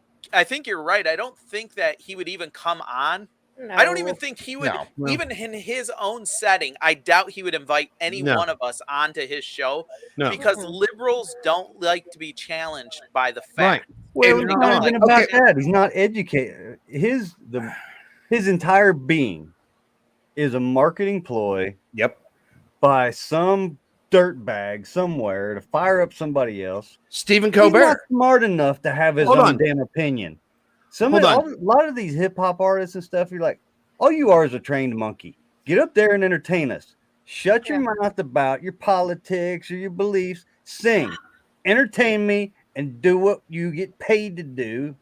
you're right. I don't think that he would even come on. No. I don't even think he would, even in his own setting, I doubt he would invite any one of us onto his show because liberals don't like to be challenged by the facts. Right. Well, it's not even about that. He's not educated. His entire being is a marketing ploy. Yep. By some dirtbag somewhere to fire up somebody else. Stephen Colbert. He's not smart enough to have his own damn opinion. A lot of these hip hop artists and stuff, you're like, all you are is a trained monkey. Get up there and entertain us. Shut your mouth about your politics or your beliefs. Sing, entertain me, and do what you get paid to do.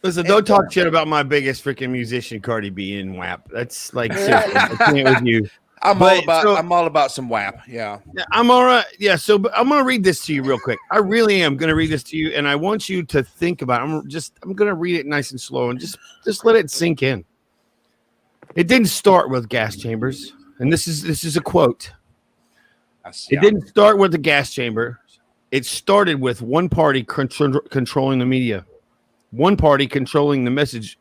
Listen, don't talk shit about my biggest freaking musician, Cardi B, and WAP. That's like, seriously, I can't with you. I'm all about some WAP. Yeah. I'm all right. Yeah. So I'm going to read this to you real quick. I really am going to read this to you. And I want you to think about it. I'm going to read it nice and slow and just let it sink in. It didn't start with gas chambers. And this is a quote. It didn't start with the gas chamber. It started with one party controlling the media, one party controlling the message,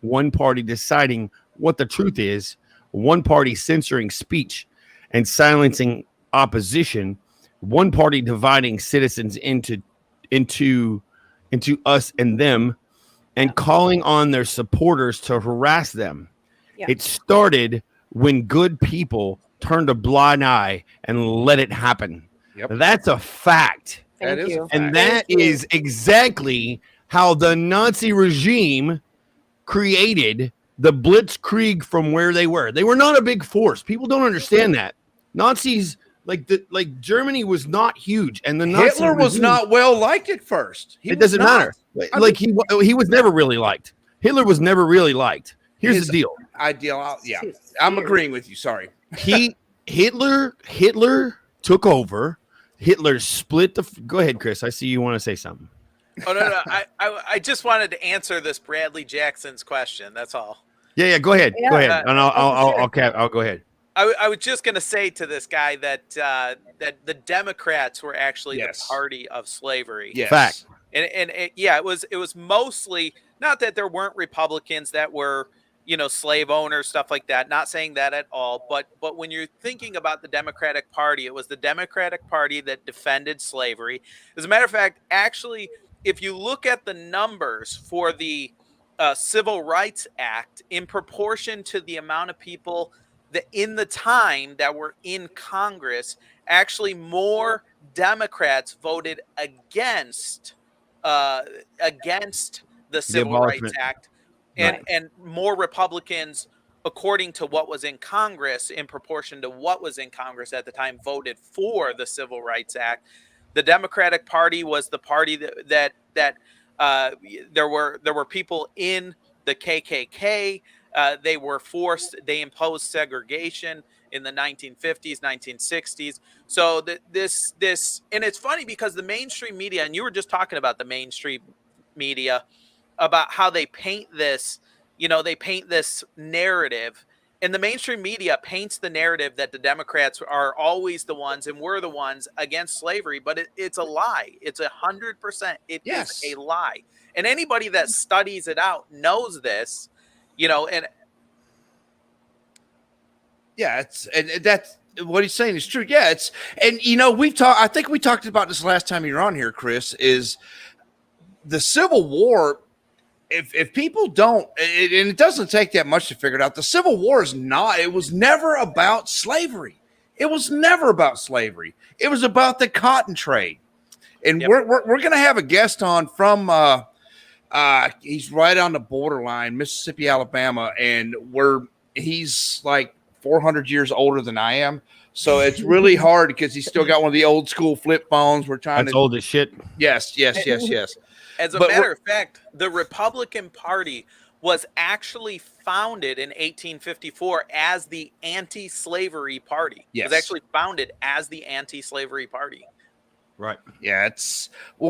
one party deciding what the truth is, one party censoring speech and silencing opposition, one party dividing citizens into us and them, and calling on their supporters to harass them. Yeah. It started when good people turned a blind eye and let it happen. Yep. That's a fact. Thank you. And that is exactly how the Nazi regime created the blitzkrieg from where they were. They were not a big force. People don't understand that. Nazis, like Germany was not huge, and the Hitler was not well liked at first. It doesn't matter. Like he was never really liked. Hitler was never really liked. Here's the deal. I'm agreeing with you. Sorry. Hitler took over. Hitler split the. Go ahead, Chris. I see you want to say something. Oh no! I just wanted to answer this Bradley Jackson's question. That's all. Yeah. Go ahead. Go ahead, and I'll go ahead. I was just going to say to this guy that the Democrats were actually the party of slavery. Yes. Fact. And it was mostly, not that there weren't Republicans that were, slave owners, stuff like that. Not saying that at all. But when you're thinking about the Democratic Party, it was the Democratic Party that defended slavery. As a matter of fact, actually, if you look at the numbers for the Civil Rights Act in proportion to the amount of people that in the time that were in Congress, actually more Democrats voted against the Civil Rights Act, and more Republicans, according to what was in Congress, in proportion to what was in Congress at the time, voted for the Civil Rights Act. The Democratic Party was the party that there were people in the KKK. They imposed segregation in the 1950s, 1960s. So this, and it's funny because the mainstream media, and you were just talking about the mainstream media, about how they paint this, they paint this narrative, and the mainstream media paints the narrative that the Democrats are always the ones and we're the ones against slavery, but it's a lie. It's 100%. It is a lie. And anybody that studies it out knows this. And what he's saying is true. Yeah, I think we talked about this last time you were on here, Chris, is the Civil War. If people don't, and it doesn't take that much to figure it out, the Civil War it was never about slavery. It was never about slavery. It was about the cotton trade. And we're going to have a guest on from, he's right on the borderline, Mississippi, Alabama. And he's like 400 years older than I am. So it's really hard because he's still got one of the old school flip phones. That's old as shit. Yes. As a matter of fact, the Republican Party was actually founded in 1854 as the anti-slavery party. Yes. It was actually founded as the anti-slavery party. Right. Yeah,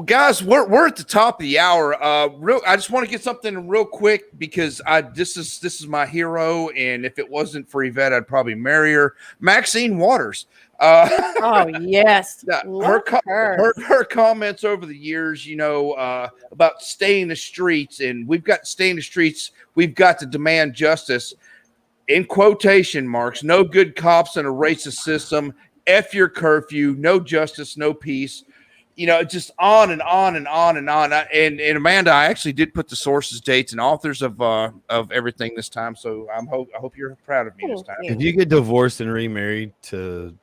guys, we're at the top of the hour. I just want to get something real quick because this is my hero, and if it wasn't for Yvette, I'd probably marry her. Maxine Waters. Oh yes, her comments over the years, about staying in the streets, and we've got to stay in the streets. We've got to demand justice. In quotation marks, no good cops in a racist system. F your curfew, no justice, no peace. Just on and on and on and on. And Amanda, I actually did put the sources, dates, and authors of everything this time. So I hope you're proud of me this time. If you get divorced and remarried to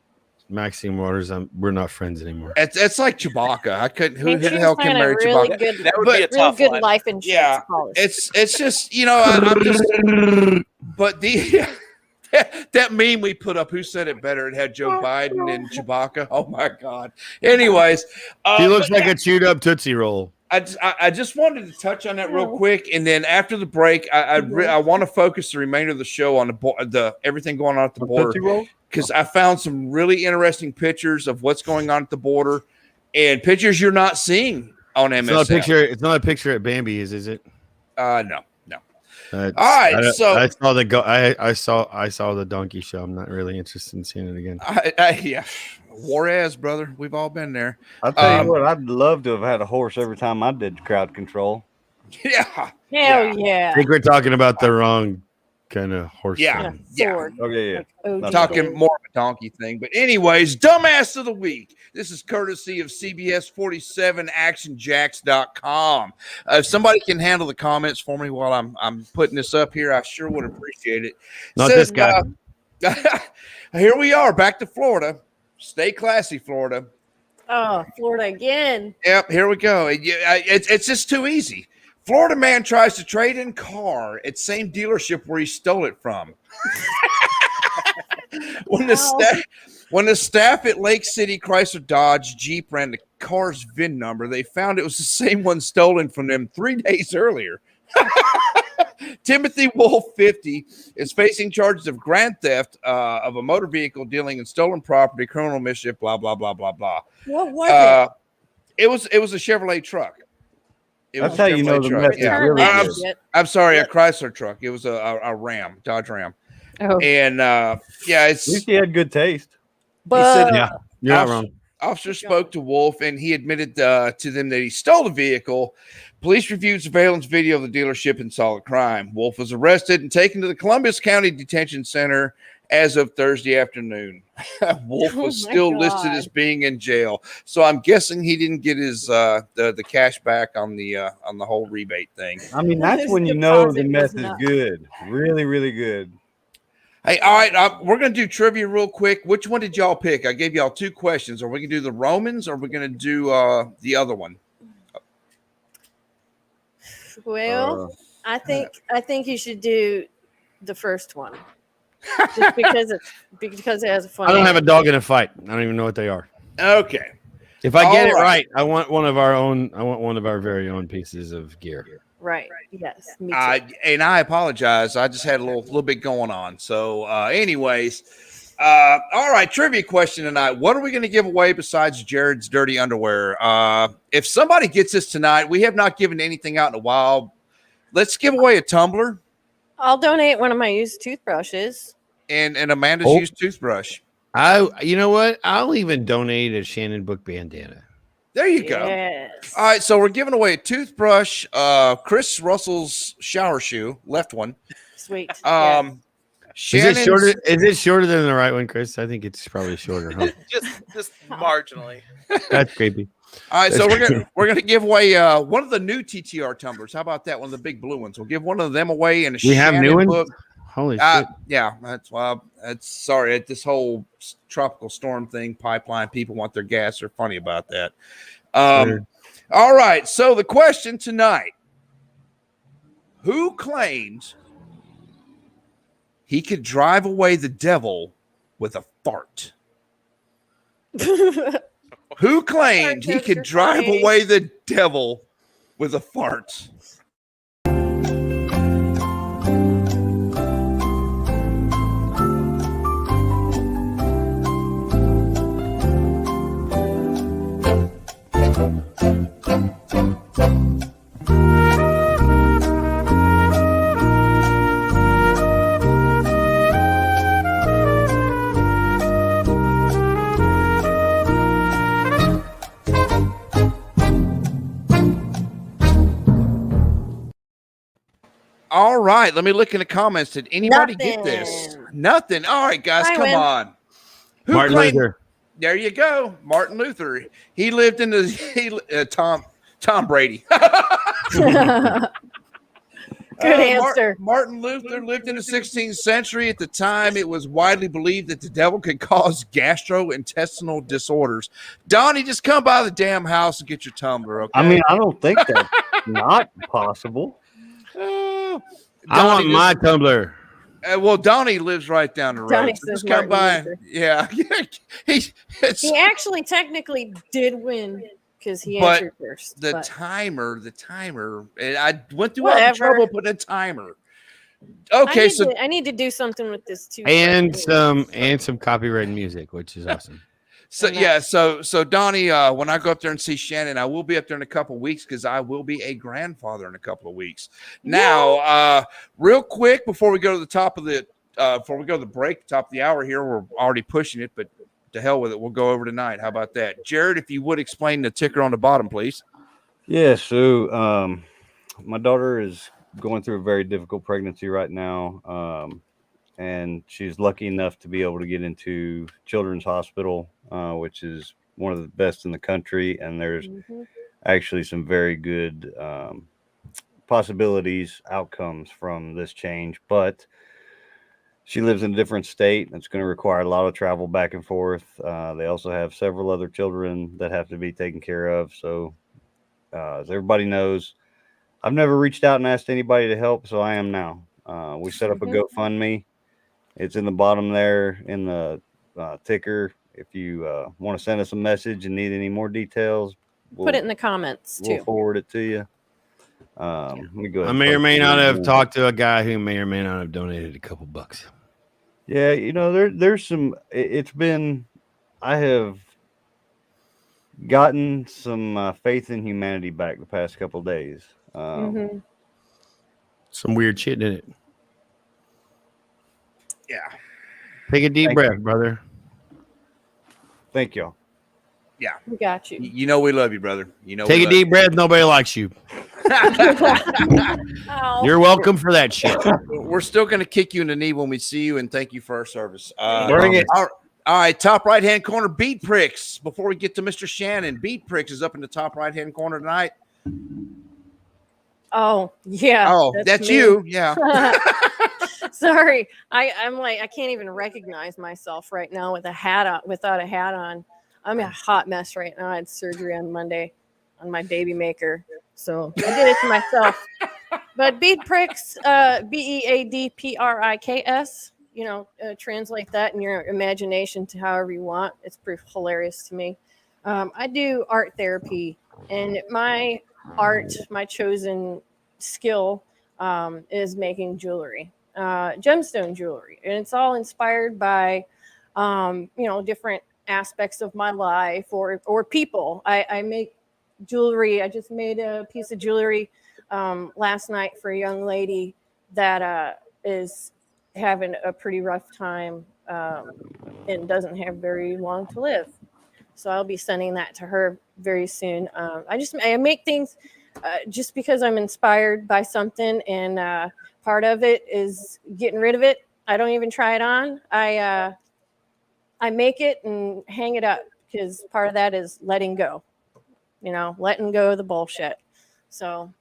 Maxine Waters, we're not friends anymore. It's like Chewbacca. I couldn't. Who the hell can marry Chewbacca? That would be a tough good one. life insurance policy. It's just I'm just. But that meme we put up, who said it better? It had Joe Biden and Chewbacca. Oh my God. Anyways, he looks like a chewed up Tootsie Roll. I just wanted to touch on that real quick, and then after the break, I want to focus the remainder of the show on the everything going on at the border, because I found some really interesting pictures of what's going on at the border, and pictures you're not seeing on MSN. It's not a picture at Bambi, is it? No. All right, I saw the donkey show. I'm not really interested in seeing it again. Yeah, Juarez, brother. We've all been there. I'll tell you what, I'd love to have had a horse every time I did crowd control. Yeah. Hell yeah. I think we're talking about the wrong kind of horse. Yeah. Sword. Okay, yeah. Talking more of a donkey thing. But anyways, dumbass of the week. This is courtesy of CBS 47 ActionJacks.com. If somebody can handle the comments for me while I'm putting this up here, I sure would appreciate it. This guy. Here we are, back to Florida. Stay classy, Florida. Oh, Florida again. Yep, here we go. It's just too easy. Florida man tries to trade in car at same dealership where he stole it from. When the staff at Lake City Chrysler Dodge Jeep ran the car's VIN number, they found it was the same one stolen from them 3 days earlier. Timothy Wolf, 50, is facing charges of grand theft of a motor vehicle, dealing in stolen property, criminal mischief, blah, blah, blah, blah, blah. What was it? It was a Chevrolet truck. That's how you know the message really is. I'm sorry, a Chrysler truck. It was a Ram, Dodge Ram. Oh. And at least he had good taste. But You're not wrong. Officer spoke to Wolf, and he admitted to them that he stole the vehicle. Police reviewed surveillance video of the dealership and saw the crime. Wolf was arrested and taken to the Columbus County Detention Center as of Thursday afternoon. Wolf was still listed as being in jail, so I'm guessing he didn't get his the cash back on the whole rebate thing. I mean, that's when you know the mess is good, really, really good. Hey, all right, we're going to do trivia real quick. Which one did y'all pick? I gave y'all 2 questions. Are we going to do the Romans, or are we going to do the other one? Well, I think you should do the first one, just because it has a fun. I don't have a dog in a fight. I don't even know what they are. Okay. If I get it right, I want one of our own. I want one of our very own pieces of gear. Right. Yes. Me too. And I apologize. I just had a little bit going on. So, anyways, all right. Trivia question tonight. What are we going to give away besides Jared's dirty underwear? If somebody gets this tonight, we have not given anything out in a while. Let's give away a tumbler. I'll donate one of my used toothbrushes. And Amanda's used toothbrush. You know what? I'll even donate a Shannon Book bandana. There you go. Yes. All right, so we're giving away a toothbrush, Chris Russell's shower shoe, left one. Sweet. Shannon's, Is it shorter than the right one, Chris? I think it's probably shorter. Huh? just marginally. That's creepy. All right, so we're gonna give away one of the new TTR tumblers. How about that? One of the big blue ones. We'll give one of them away in a We have Shannon new ones? book. Holy shit. Yeah, that's sorry. This whole tropical storm thing, pipeline, people want their gas. They're funny about that. Sure. All right. So the question tonight: who claims he could drive away the devil with a fart? Who claimed he could drive away the devil with a fart? All right, let me look in the comments. Did anybody get this? Nothing. All right, guys, come on. Who Martin Luther. There you go, Martin Luther. He lived in the Tom Brady. Good answer. Martin Luther lived in the 16th century. At the time, it was widely believed that the devil could cause gastrointestinal disorders. Donnie, just come by the damn house and get your tumbler, okay? I mean, I don't think that's not possible. Donnie, I want my tumbler. Well, Donnie lives right down the road. Donnie So says just come by. Martin Luther. Yeah. He actually technically did win because he But answered first. the but- timer, and I went through all the Whatever. trouble putting a timer. Okay, I need to do something with this too. And some copyrighted music, which is awesome. So Donnie, when I go up there and see Shannon, I will be up there in a couple of weeks because I will be a grandfather in a couple of weeks. Now, real quick before we go to the top of the before we go to the break, top of the hour here, we're already pushing it, but to hell with it, we'll go over tonight. How about that, Jared? If you would explain the ticker on the bottom, please. Yeah. So, my daughter is going through a very difficult pregnancy right now. And she's lucky enough to be able to get into Children's Hospital, which is one of the best in the country. And there's actually some very good outcomes from this change. But she lives in a different state. It's going to require a lot of travel back and forth. They also have several other children that have to be taken care of. So as everybody knows, I've never reached out and asked anybody to help, so I am now. We set up a GoFundMe. It's in the bottom there in the ticker. If you want to send us a message and need any more details, put it in the comments too. We'll forward it to you. Let me go ahead. I may or may not have talked to a guy who may or may not have donated a couple bucks. Yeah, there's some. I have gotten some faith in humanity back the past couple of days. Some weird shit in it. Yeah. Take a deep breath, brother. Thank y'all. Yeah. We got you. You know we love you, brother. Take a deep breath. Nobody likes you. You're welcome for that shit. We're still going to kick you in the knee when we see you, and thank you for our service. Bring it. All right, top right-hand corner, Beat Pricks. Before we get to Mr. Shannon, Beat Pricks is up in the top right-hand corner tonight. Oh, yeah. Oh, that's you. Yeah. Sorry. I'm like, I can't even recognize myself right now with a hat on, without a hat on. I'm a hot mess right now. I had surgery on Monday on my baby maker. So I did it to myself. But Bead Pricks, BEADPRIKS, translate that in your imagination to however you want. It's pretty hilarious to me. I do art therapy, and my chosen skill is making jewelry, gemstone jewelry. And it's all inspired by, different aspects of my life or people. I make jewelry. I just made a piece of jewelry last night for a young lady that is having a pretty rough time and doesn't have very long to live. So I'll be sending that to her very soon. I make things just because I'm inspired by something, and part of it is getting rid of it. I don't even try it on. I make it and hang it up because part of that is letting go, letting go of the bullshit. So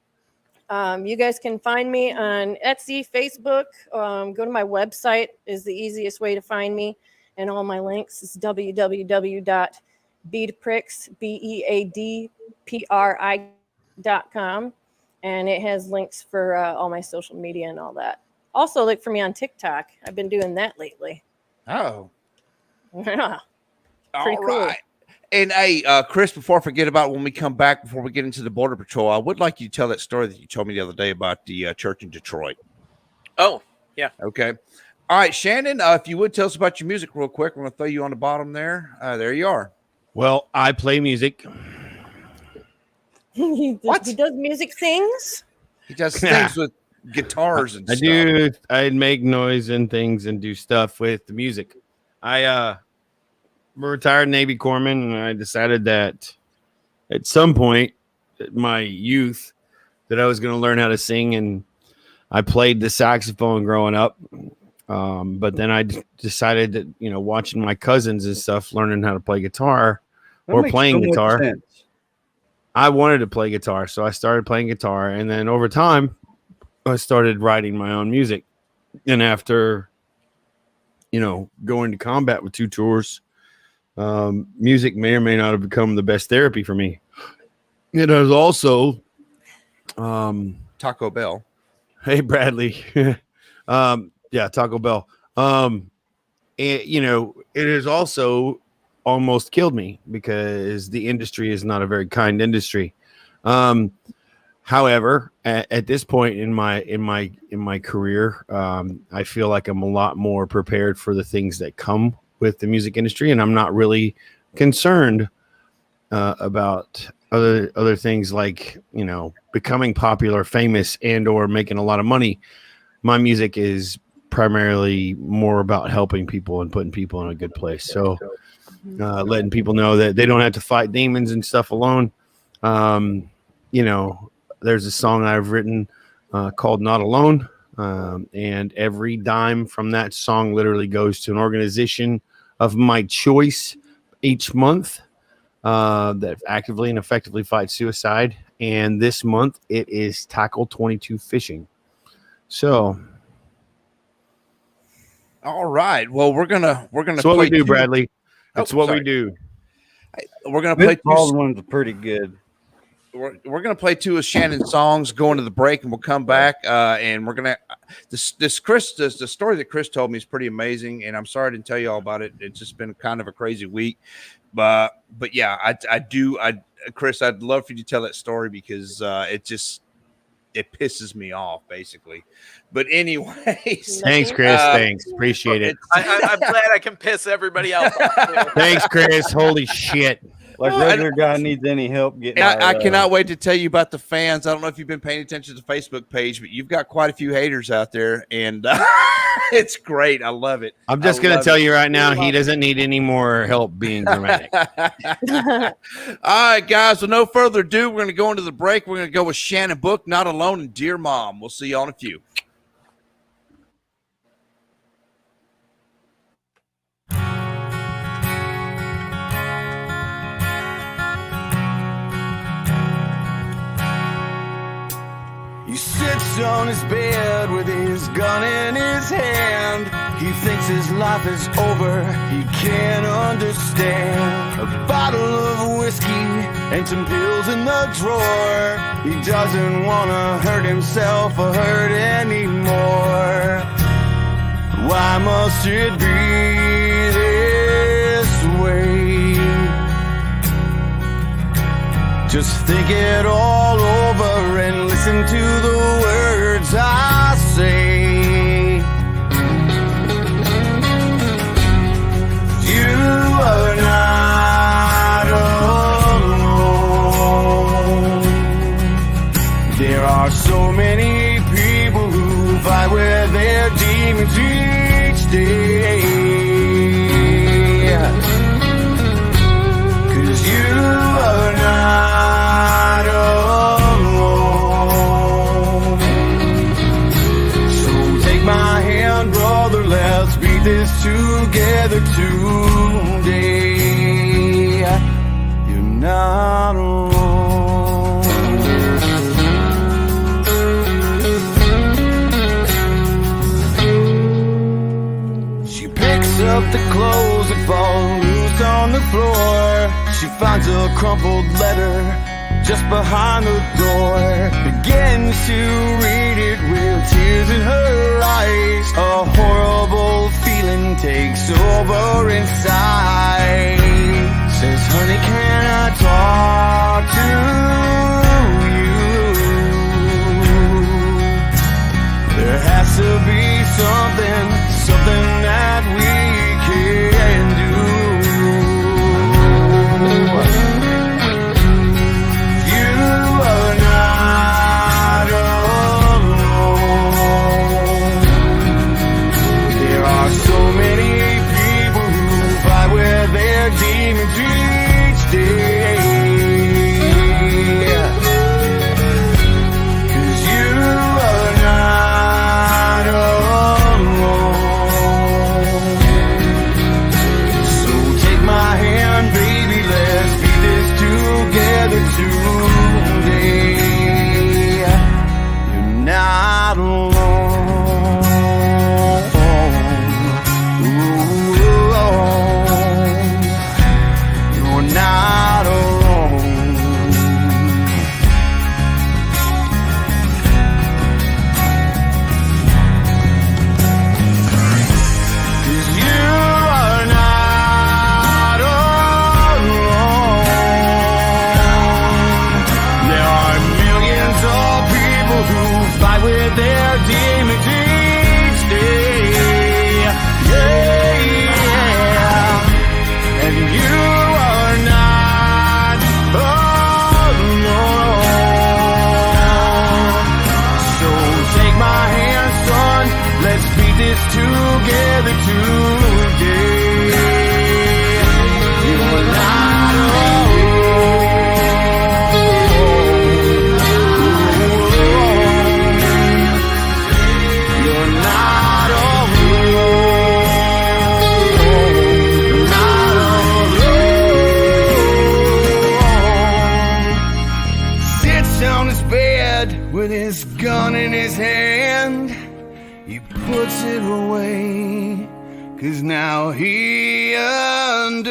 you guys can find me on Etsy, Facebook. Go to my website is the easiest way to find me. And all my links is www.beadpricks.com. And it has links for all my social media and all that. Also, look for me on TikTok. I've been doing that lately. Oh. Yeah. Pretty cool. And hey, Chris, before I forget about when we come back, before we get into the Border Patrol, I would like you to tell that story that you told me the other day about the church in Detroit. Oh, yeah. Okay. All right, Shannon, if you would tell us about your music real quick. We're going to throw you on the bottom there. There you are. Well, I play music. He does music things? He does things with guitars and stuff. I make noise and things and do stuff with the music. I'm a retired Navy corpsman, and I decided that at some point in my youth that I was going to learn how to sing, and I played the saxophone growing up. But then I decided that, watching my cousins and stuff, learning how to play guitar or playing guitar, I wanted to play guitar. So I started playing guitar, and then over time I started writing my own music. And after, going to combat with 2 tours, music may or may not have become the best therapy for me. It is also Taco Bell. Hey, Bradley. Yeah, Taco Bell. And, it has also almost killed me because the industry is not a very kind industry. However, at this point in my career, I feel like I'm a lot more prepared for the things that come with the music industry, and I'm not really concerned about other things like becoming popular, famous, and or making a lot of money. My music is primarily more about helping people and putting people in a good place. So letting people know that they don't have to fight demons and stuff alone. There's a song I've written called Not Alone. And every dime from that song literally goes to an organization of my choice each month that actively and effectively fights suicide. And this month it is Tackle 22 Fishing. So, all right. Well, we're gonna. That's what we do, Bradley. That's what we do. We're gonna play. All ones are pretty good. We're gonna play 2 of Shannon's songs, go into the break, and we'll come back. And we're gonna the story that Chris told me is pretty amazing, and I'm sorry I didn't tell you all about it. It's just been kind of a crazy week, but yeah, Chris, I'd love for you to tell that story because it pisses me off, basically. But anyways, thanks, Chris. Thanks, appreciate it. I'm glad I can piss everybody else off too. Thanks, Chris. Holy shit. Like regular guy needs any help getting. I cannot wait to tell you about the fans. I don't know if you've been paying attention to the Facebook page, but you've got quite a few haters out there, and it's great. I love it. I'm just going to tell you right now, he doesn't need any more help being dramatic. All right, guys. With no further ado, we're going to go into the break. We're going to go with Shannon Book, Not Alone, and Dear Mom. We'll see you all in a few. He sits on his bed with his gun in his hand. He thinks his life is over, he can't understand. A bottle of whiskey and some pills in the drawer. He doesn't want to hurt himself or hurt anymore. Why must it be this way? Just think it all over and listen to the words I say. You are not alone. There are so many people who fight with their demons each day. 'Cause you are not alone. So take my hand, brother, let beat this together today. You're not alone. She picks up the clothes that fall loose on the floor. She finds a crumpled letter just behind the door, begins to read it with tears in her eyes. A horrible feeling takes over inside. Says, honey, can I talk to you? There has to be something that we can do. Demons each day, 'cause you are not alone. So take my hand, baby, let's beat this together today. You're not alone. Not alone. 'Cause you are not alone. There are millions of people who fight with their demons each day. Yeah. And you together today. You're not alone. You're not alone. Not alone. Sits on his bed with his gun in his hand. He puts it away, 'cause now he understands.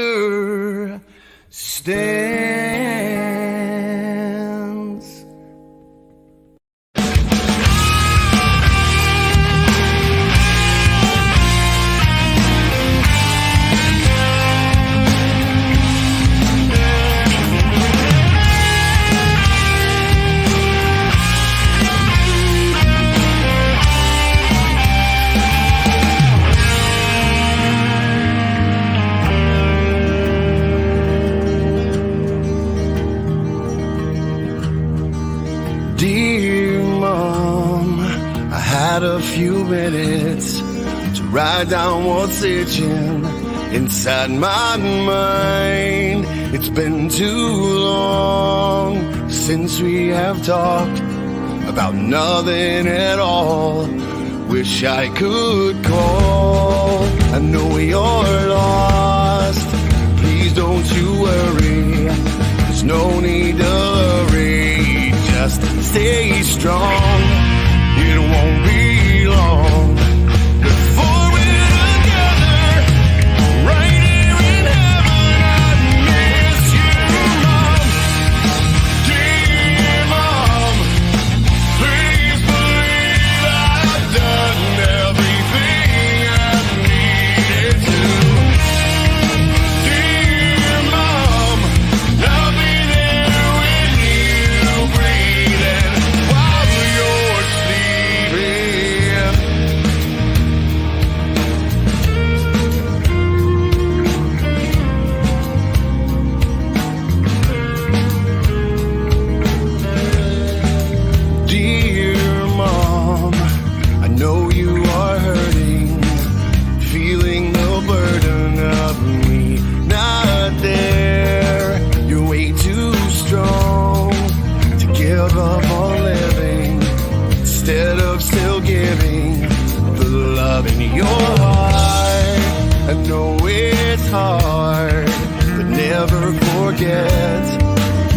Dear Mom, I had a few minutes to write down what's itching inside my mind. It's been too long since we have talked about nothing at all. Wish I could call. I know you're lost. Please don't you worry. There's no need to hurry. Just stay strong. It won't be long before we're together, right here in heaven. I miss you, Mom. Dear Mom, please believe I've done everything I needed to. Dear Mom, I'll be there when you breathing while you're sleeping. Dear Mom, I know you are hurting, feeling the burden of me not there. You're way too strong to give up on living, instead of still giving the love in your heart. I know it's hard, but never forget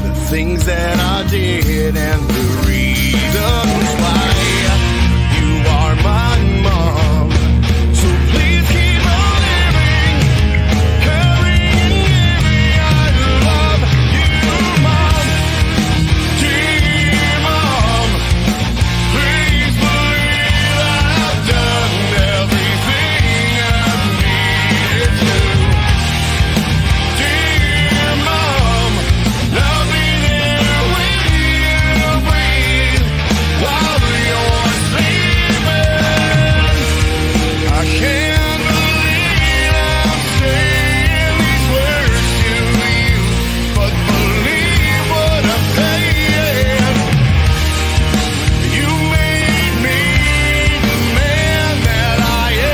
the things that I did and the reasons why. You are my mom, so please keep on living, caring and giving. I love you, Mom. Dear Mom, please believe I've done everything I've needed to. Dear Mom, I'll be there with you, breathe while you're sleeping. I can't believe I'm saying these words to you, but believe what I'm saying. You made me the man that I am.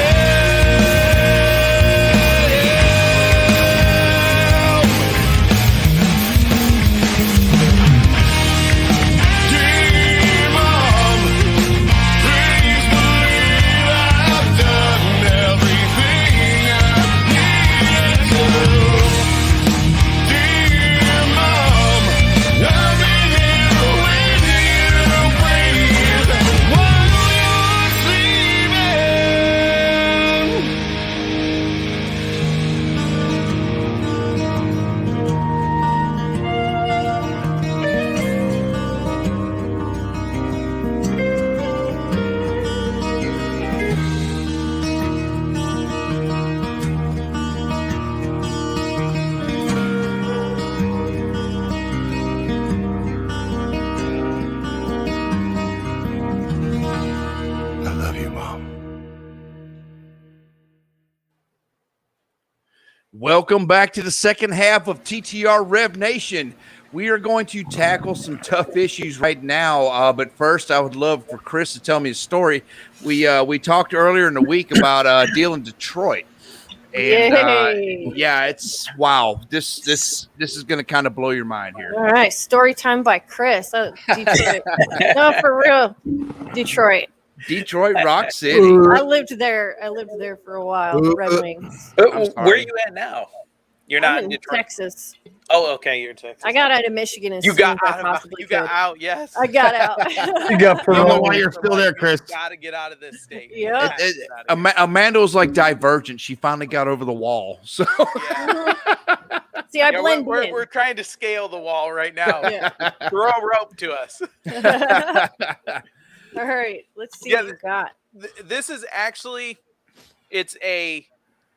Dear Mom, please believe I've done everything I needed to. Dear Mom, I'll be here with you, breathe while you're sleeping. I love you, Mom. Welcome back to the second half of TTR Rev Nation. We are going to tackle some tough issues right now, but first, I would love for Chris to tell me a story. We talked earlier in the week about a deal in Detroit, and Yay. yeah, it's wow. This is going to kind of blow your mind here. All right, story time by Chris. Detroit. No, for real. Detroit. Detroit Rock City. I lived there for a while. Red Wings. Where are sorry. you at now? You're I'm not in in Detroit. Texas. Oh, okay, you're in Texas. I got out of Michigan as You soon got as I out. possibly You got could. out. Yes. I got out. You got I don't know parole. why you're still there, Chris. Got to get out of this state. Yeah. Amanda was like Divergent. She finally got over the wall. So Yeah. See, I Yeah, blend we're, in. we're trying to scale the wall right now. Yeah. Throw a rope to us. All right, let's see Yeah, what you got. This is actually, it's a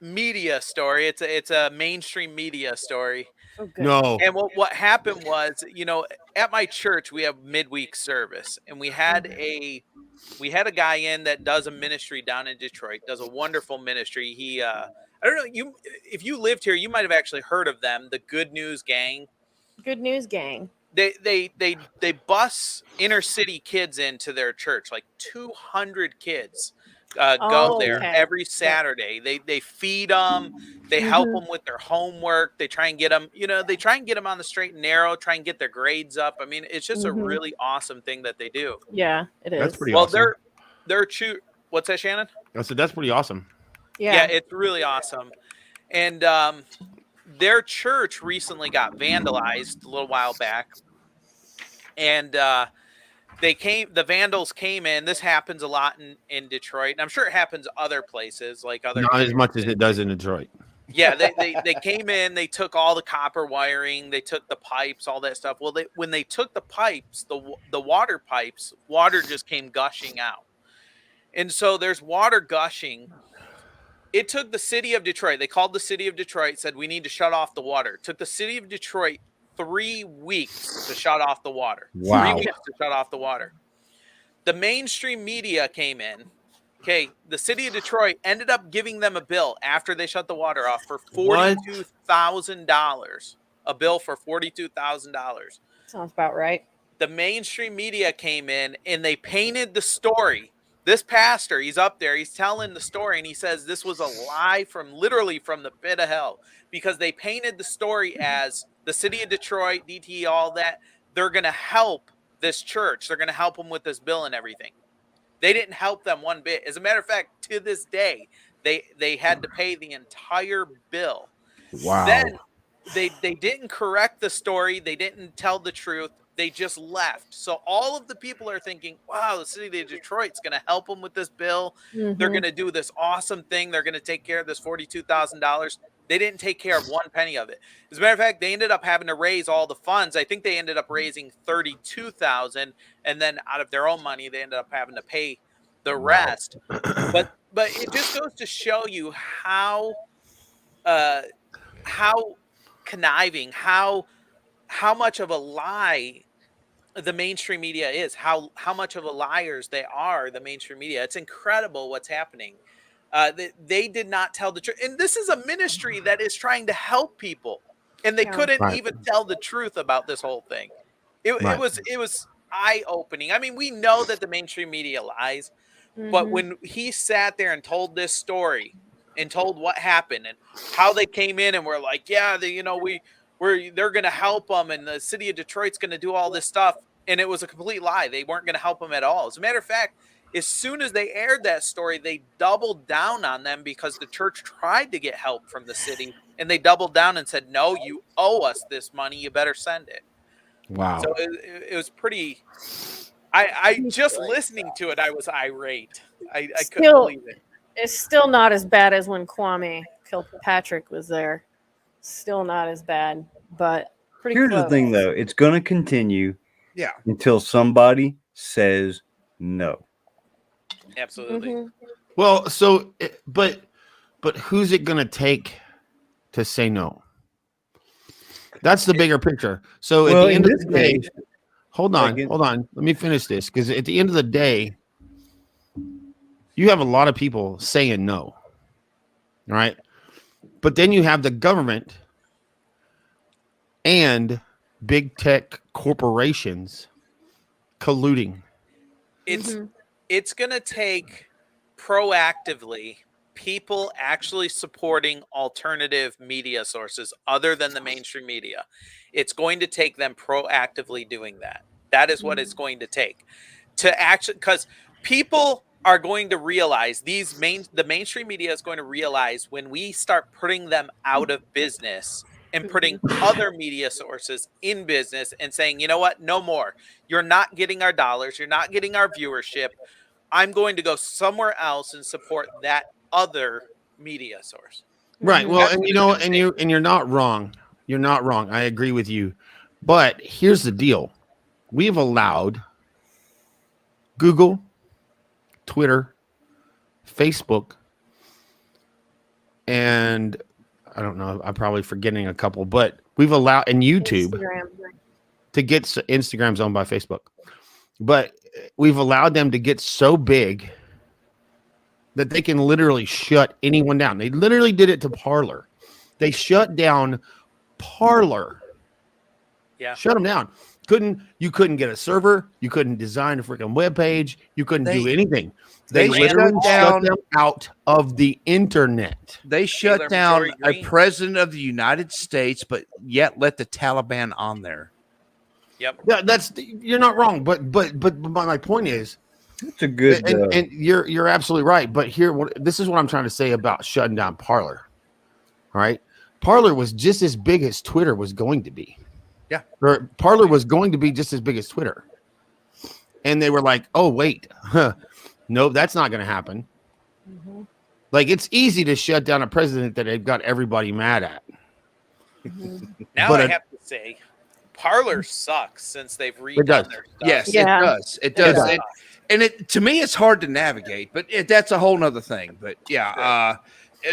media story. It's a mainstream media story. Oh, good. No. And what happened was, at my church we have midweek service, and we had a guy in that does a ministry down in Detroit. Does a wonderful ministry. He I don't know, if you lived here, you might have actually heard of them, the Good News Gang. Good news, gang. They bus inner city kids into their church, like 200 kids go there okay. every Saturday. They feed them, they help them with their homework, they try and get them, they try and get them on the straight and narrow, try and get their grades up. I mean, it's just a really awesome thing that they do. Yeah, it is. That's pretty Well, awesome. they're what's that, Shannon? I said that's pretty awesome. Yeah, it's really awesome. And their church recently got vandalized a little while back. And the vandals came in. This happens a lot in Detroit. And I'm sure it happens other places, like other. Not as much as it does in Detroit. Yeah, they came in, they took all the copper wiring, they took the pipes, all that stuff. Well, when they took the pipes, the water pipes, water just came gushing out. And so there's water gushing. It took the city of Detroit. They called the city of Detroit, said we need to shut off the water. It took the city of Detroit 3 weeks to shut off the water. Wow. 3 weeks to shut off the water. The mainstream media came in. Okay, the city of Detroit ended up giving them a bill after they shut the water off for $42,000. A bill for $42,000. Sounds about right. The mainstream media came in and they painted the story. This pastor, he's up there, he's telling the story, and he says this was a lie literally from the pit of hell, because they painted the story as the city of Detroit, DT, all that, they're going to help this church. They're going to help them with this bill and everything. They didn't help them one bit. As a matter of fact, to this day, They had to pay the entire bill. Wow. Then they didn't correct the story. They didn't tell the truth. They just left. So all of the people are thinking, wow, the city of Detroit's going to help them with this bill. They're going to do this awesome thing. They're going to take care of this $42,000. They didn't take care of one penny of it. As a matter of fact, they ended up having to raise all the funds. I think they ended up raising $32,000, and then out of their own money, they ended up having to pay the rest. But it just goes to show you how conniving, how much of a lie the mainstream media is, how much of a liars they are, the mainstream media. It's incredible what's happening. They did not tell the truth. And this is a ministry that is trying to help people. And they couldn't even tell the truth about this whole thing. It was eye-opening. I mean, we know that the mainstream media lies, but when he sat there and told this story and told what happened and how they came in and were like, yeah, they're going to help them, and the city of Detroit's going to do all this stuff. And it was a complete lie. They weren't going to help them at all. As a matter of fact, as soon as they aired that story, they doubled down on them because the church tried to get help from the city, and they doubled down and said, no, you owe us this money. You better send it. Wow. So it was pretty, I just listening to it, I was irate. I couldn't believe it. It's still not as bad as when Kwame Kilpatrick was there. Still not as bad, but pretty Here's close. the thing, though. It's going to continue until somebody says no. Absolutely. Well, so, but who's it going to take to say no? That's the bigger picture. So at the end of the day, hold on. Let me finish this, because at the end of the day, you have a lot of people saying no, right? But then you have the government and big tech corporations colluding. It's going to take proactively people actually supporting alternative media sources other than the mainstream media. It's going to take them proactively doing that. That is what it's going to take to actually, because people are going to realize the mainstream media is going to realize when we start putting them out of business and putting other media sources in business and saying, you know what, no more. You're not getting our dollars. You're not getting our viewership. I'm going to go somewhere else and support that other media source. Right. Well, and you know, and you're not wrong. You're not wrong. I agree with you. But here's the deal. We've allowed Google, Twitter, Facebook, and I don't know, I'm probably forgetting a couple, but we've allowed, and YouTube to get, Instagram's owned by Facebook, but we've allowed them to get so big that they can literally shut anyone down. They literally did it to Parler. They shut down Parler. Yeah. Shut them down. You couldn't get a server. You couldn't design a freaking web page. You couldn't do anything. They literally shut them out of the internet. They shut down a president of the United States, but yet let the Taliban on there. Yep. Yeah, you're not wrong, but my point is, it's a good and you're absolutely right. But this is what I'm trying to say about shutting down Parler. All right, Parler was just as big as Twitter was going to be. Yeah, Parler was going to be just as big as Twitter, and they were like, "Oh wait, no, that's not going to happen." Like, it's easy to shut down a president that they've got everybody mad at. Now but I have to say, Parler sucks since they've redone their stuff. Yes, it does. It does. To me, it's hard to navigate, but that's a whole nother thing. But yeah,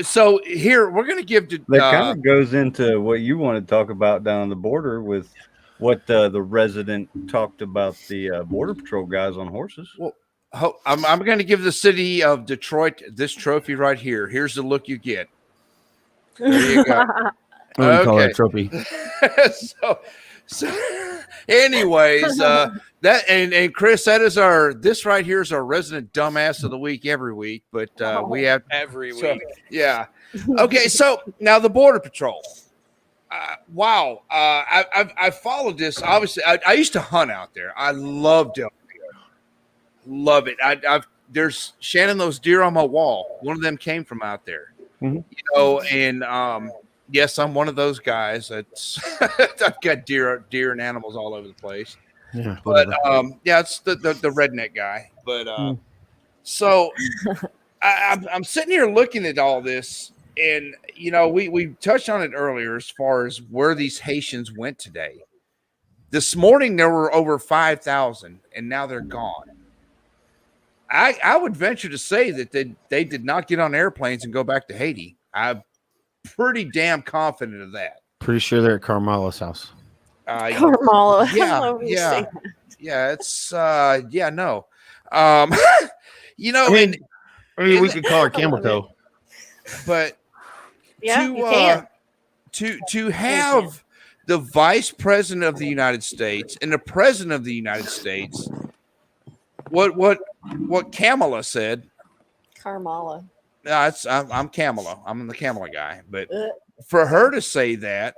so here we're going to give to that kind of goes into what you want to talk about down on the border with what the resident talked about the border patrol guys on horses. Well, I'm going to give the city of Detroit this trophy right here. Here's the look you get. There you go. Okay. Call it a trophy. So anyways, that and Chris, this right here is our resident dumbass of the week every week, but we have every week. Yeah. Okay. So now the Border Patrol. Wow. I've followed this. Obviously, I used to hunt out there. I loved it. Love it. I've there's Shannon, those deer on my wall. One of them came from out there, Mhm. you know, and yes, I'm one of those guys that's I've got deer and animals all over the place. Yeah, But whatever. yeah, it's the redneck guy. But so I'm sitting here looking at all this, and you know, we touched on it earlier as far as where these Haitians went today. This morning there were over 5,000, and now they're gone. I would venture to say that they did not get on airplanes and go back to Haiti. I'm pretty damn confident of that. Pretty sure they're at Carmela's house. Carmela. Yeah, I love when you say that. yeah, it's yeah, no. You know, I mean, and we could call her Camel Toe. but Yeah, you can. to have the vice president of the United States and the president of the United States, what Kamala said. Carmela. I'm Kamala. I'm the Kamala guy. But for her to say that,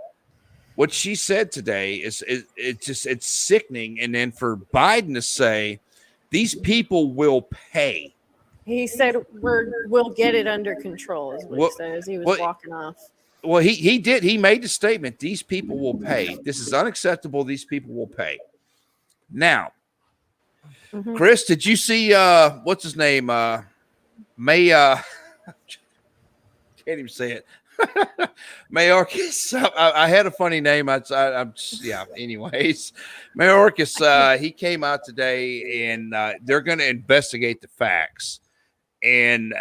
what she said today is it's sickening. And then for Biden to say these people will pay. He said we'll get it under control, is what he said as he was walking off. Well, he did. He made the statement, these people will pay. This is unacceptable. These people will pay. Now, Chris, did you see what's his name? May can't even say it. Mayorkas. I had a funny name. I'm yeah. Anyways, Mayorkas. He came out today, and they're going to investigate the facts. And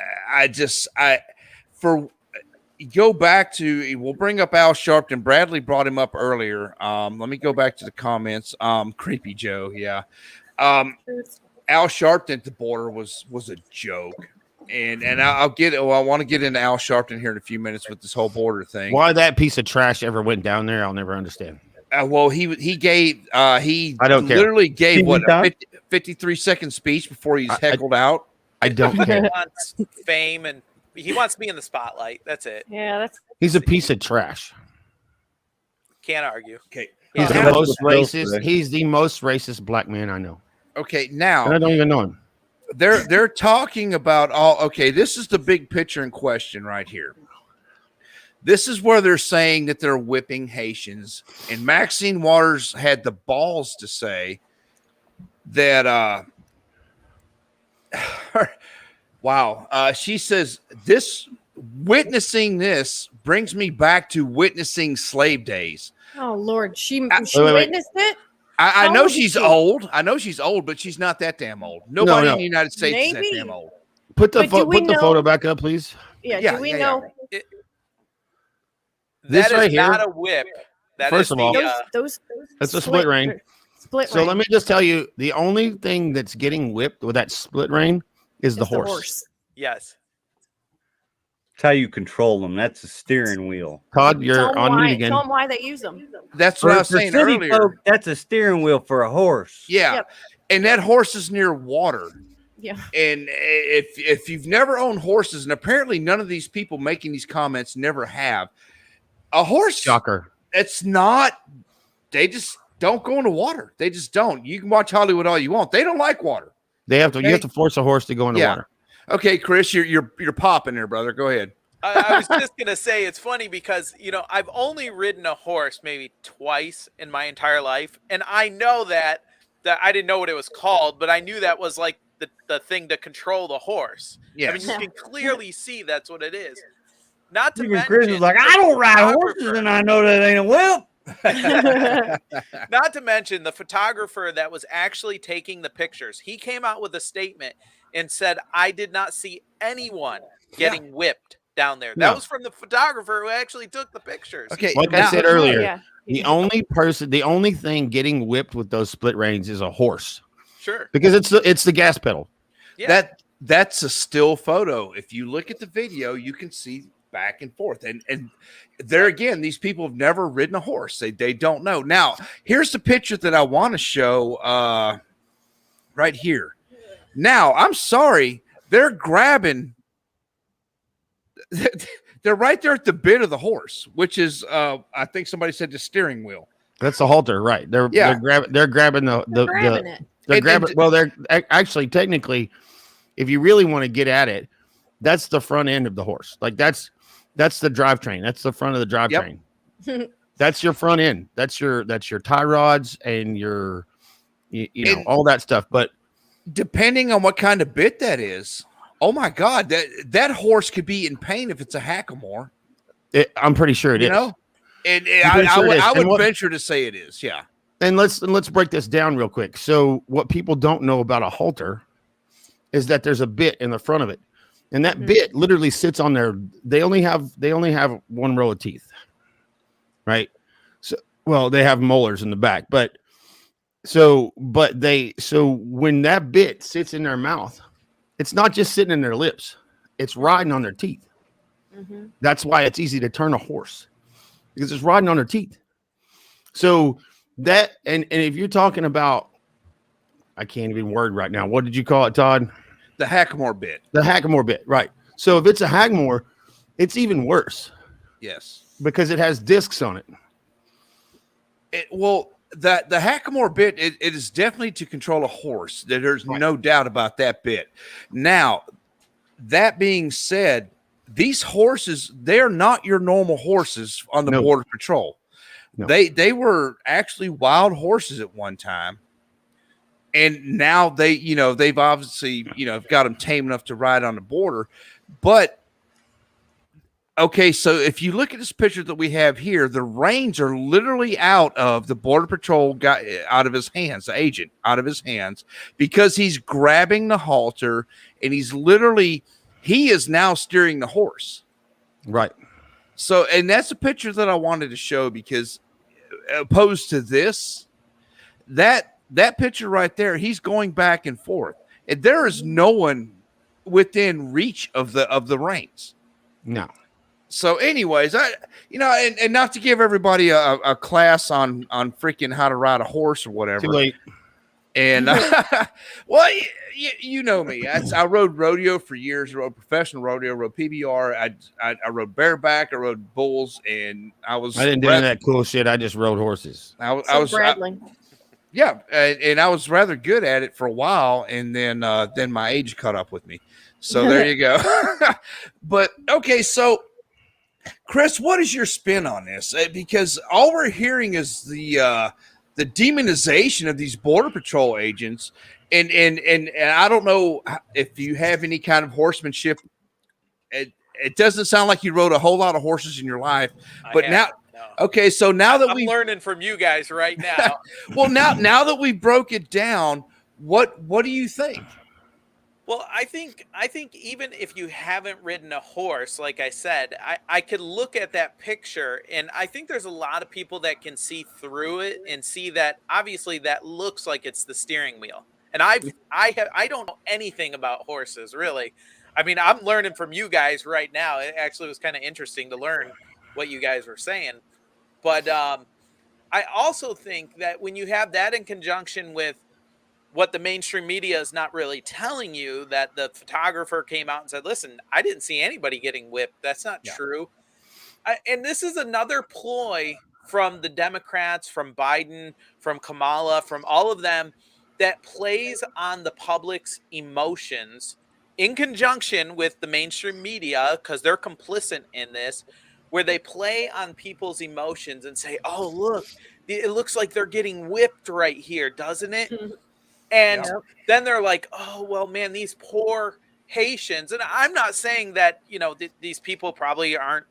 go back to. We'll bring up Al Sharpton. Bradley brought him up earlier. Let me go back to the comments. Creepy Joe. Yeah. Al Sharpton at the border was a joke. And I'll get it. Well, I want to get into Al Sharpton here in a few minutes with this whole border thing. Why that piece of trash ever went down there, I'll never understand. Well, he gave I don't care. Literally gave what a 53-second speech before he's heckled out. I don't care. He wants fame and he wants to be in the spotlight. That's it. Yeah, He's a piece of trash. Can't argue. Okay, He's the most racist. He's the most racist black man I know. Okay, now And I don't even know him. they're talking about all. Okay, this is the big picture in question right here. This is where they're saying that they're whipping Haitians, and Maxine Waters had the balls to say that. Wow, she says witnessing this brings me back to witnessing slave days. Oh Lord, she wait. witnessed it. I know she's old. I know she's old, but she's not that damn old. Nobody in the United States is that damn old. Put the photo back up, please. Yeah, do we know? That right is here. not a whip. That First is of all, those that's a split rein. Split So rein. let me just tell you, the only thing that's getting whipped with that split rein is the horse. Yes. That's how you control them. That's a steering wheel. Todd, you're on mute again. Tell them why they use them. That's what I was saying city earlier. folk, that's a steering wheel for a horse. Yeah, Yep. and that horse is near water. Yeah. And if you've never owned horses, and apparently none of these people making these comments never have, a horse. Shocker. It's not. They just don't go into water. They just don't. You can watch Hollywood all you want. They don't like water. They have to. You have to force a horse to go into water. Okay, Chris, you're popping there, brother. Go ahead. I was just gonna say it's funny because I've only ridden a horse maybe twice in my entire life, and I know that I didn't know what it was called, but I knew that was like the thing to control the horse. Yes. I mean, you can clearly see that's what it is. Not to Even mention, Chris is like, I don't ride horses, and I know that ain't a whip. Not to mention the photographer that was actually taking the pictures. He came out with a statement and said, I did not see anyone getting whipped down there. That was from the photographer who actually took the pictures. Okay, Like I said earlier, Yeah. the only thing getting whipped with those split reins is a horse. Sure. Because it's the gas pedal. Yeah. That's a still photo. If you look at the video, you can see back and forth. And there again, these people have never ridden a horse. They don't know. Now, here's the picture that I want to show right here. Now, I'm sorry, they're grabbing. They're right there at the bit of the horse, which is I think somebody said the steering wheel. That's the halter, right? They're grabbing They're grabbing it. They're grabbing. Well, they're actually technically, if you really want to get at it, that's the front end of the horse. Like that's the drivetrain. That's the front of the drivetrain. Yep. That's your front end. That's your tie rods and your you know, all that stuff. But depending on what kind of bit that is, oh my God, that horse could be in pain if it's a hackamore. I'm pretty sure it is. Know? And I would venture to say it is. Yeah. And let's break this down real quick. So what people don't know about a halter is that there's a bit in the front of it. And that bit literally sits on there. They only have one row of teeth. Right? So well, they have molars in the back, but when that bit sits in their mouth, it's not just sitting in their lips, it's riding on their teeth. That's why it's easy to turn a horse, because it's riding on their teeth. So that and if you're talking about, I can't even word right now. What did you call it, Todd? The hackamore bit. The hackamore bit, right. So if it's a hackamore, it's even worse. Yes. Because it has discs on it. The hackamore bit, it is definitely to control a horse. There's no doubt about that bit. Now, that being said, these horses, they're not your normal horses on the Border Patrol. No. They were actually wild horses at one time. And now they've obviously, got them tame enough to ride on the border. But, okay, so if you look at this picture that we have here, the reins are literally out of the Border Patrol guy, out of his hands, the agent out of his hands, because he's grabbing the halter and he is now steering the horse. Right. So, and that's a picture that I wanted to show, because opposed to this, that picture right there, he's going back and forth, and there is no one within reach of the reins. No. So, anyways, and not to give everybody a class on freaking how to ride a horse or whatever. Too late. And well, you know me. I rode rodeo for years. I rode professional rodeo. Rode PBR. I rode bareback. I rode bulls, and I didn't do any of that cool shit. I just rode horses. I was Bradley. Yeah, and I was rather good at it for a while, and then my age caught up with me. So there you go. But okay, so Chris, what is your spin on this? Because all we're hearing is the demonization of these Border Patrol agents, and I don't know if you have any kind of horsemanship. It doesn't sound like you rode a whole lot of horses in your life, but now. Okay, so now that I'm learning from you guys right now. Well, now that we broke it down, what do you think? Well, I think even if you haven't ridden a horse, like I said, I could look at that picture, and I think there's a lot of people that can see through it and see that obviously that looks like it's the steering wheel. And I don't know anything about horses, really. I mean, I'm learning from you guys right now. It actually was kind of interesting to learn what you guys were saying. But I also think that when you have that in conjunction with what the mainstream media is not really telling you, that the photographer came out and said, listen, I didn't see anybody getting whipped. That's not true. And this is another ploy from the Democrats, from Biden, from Kamala, from all of them, that plays on the public's emotions in conjunction with the mainstream media, because they're complicit in this, where they play on people's emotions and say, oh, look, it looks like they're getting whipped right here, doesn't it? And then they're like, oh, well, man, these poor Haitians. And I'm not saying that, these people probably aren't,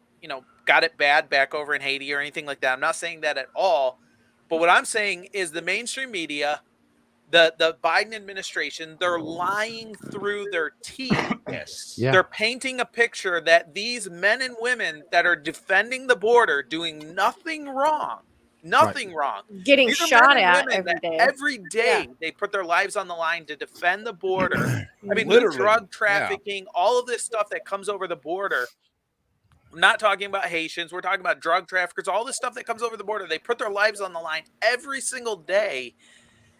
got it bad back over in Haiti or anything like that. I'm not saying that at all. But what I'm saying is the mainstream media, the Biden administration, they're lying through their teeth. Yes. Yeah. They're painting a picture that these men and women that are defending the border, doing nothing wrong, wrong, getting shot at every day. They put their lives on the line to defend the border. I mean, literally, drug trafficking, all of this stuff that comes over the border. I'm not talking about Haitians. We're talking about drug traffickers, all this stuff that comes over the border. They put their lives on the line every single day.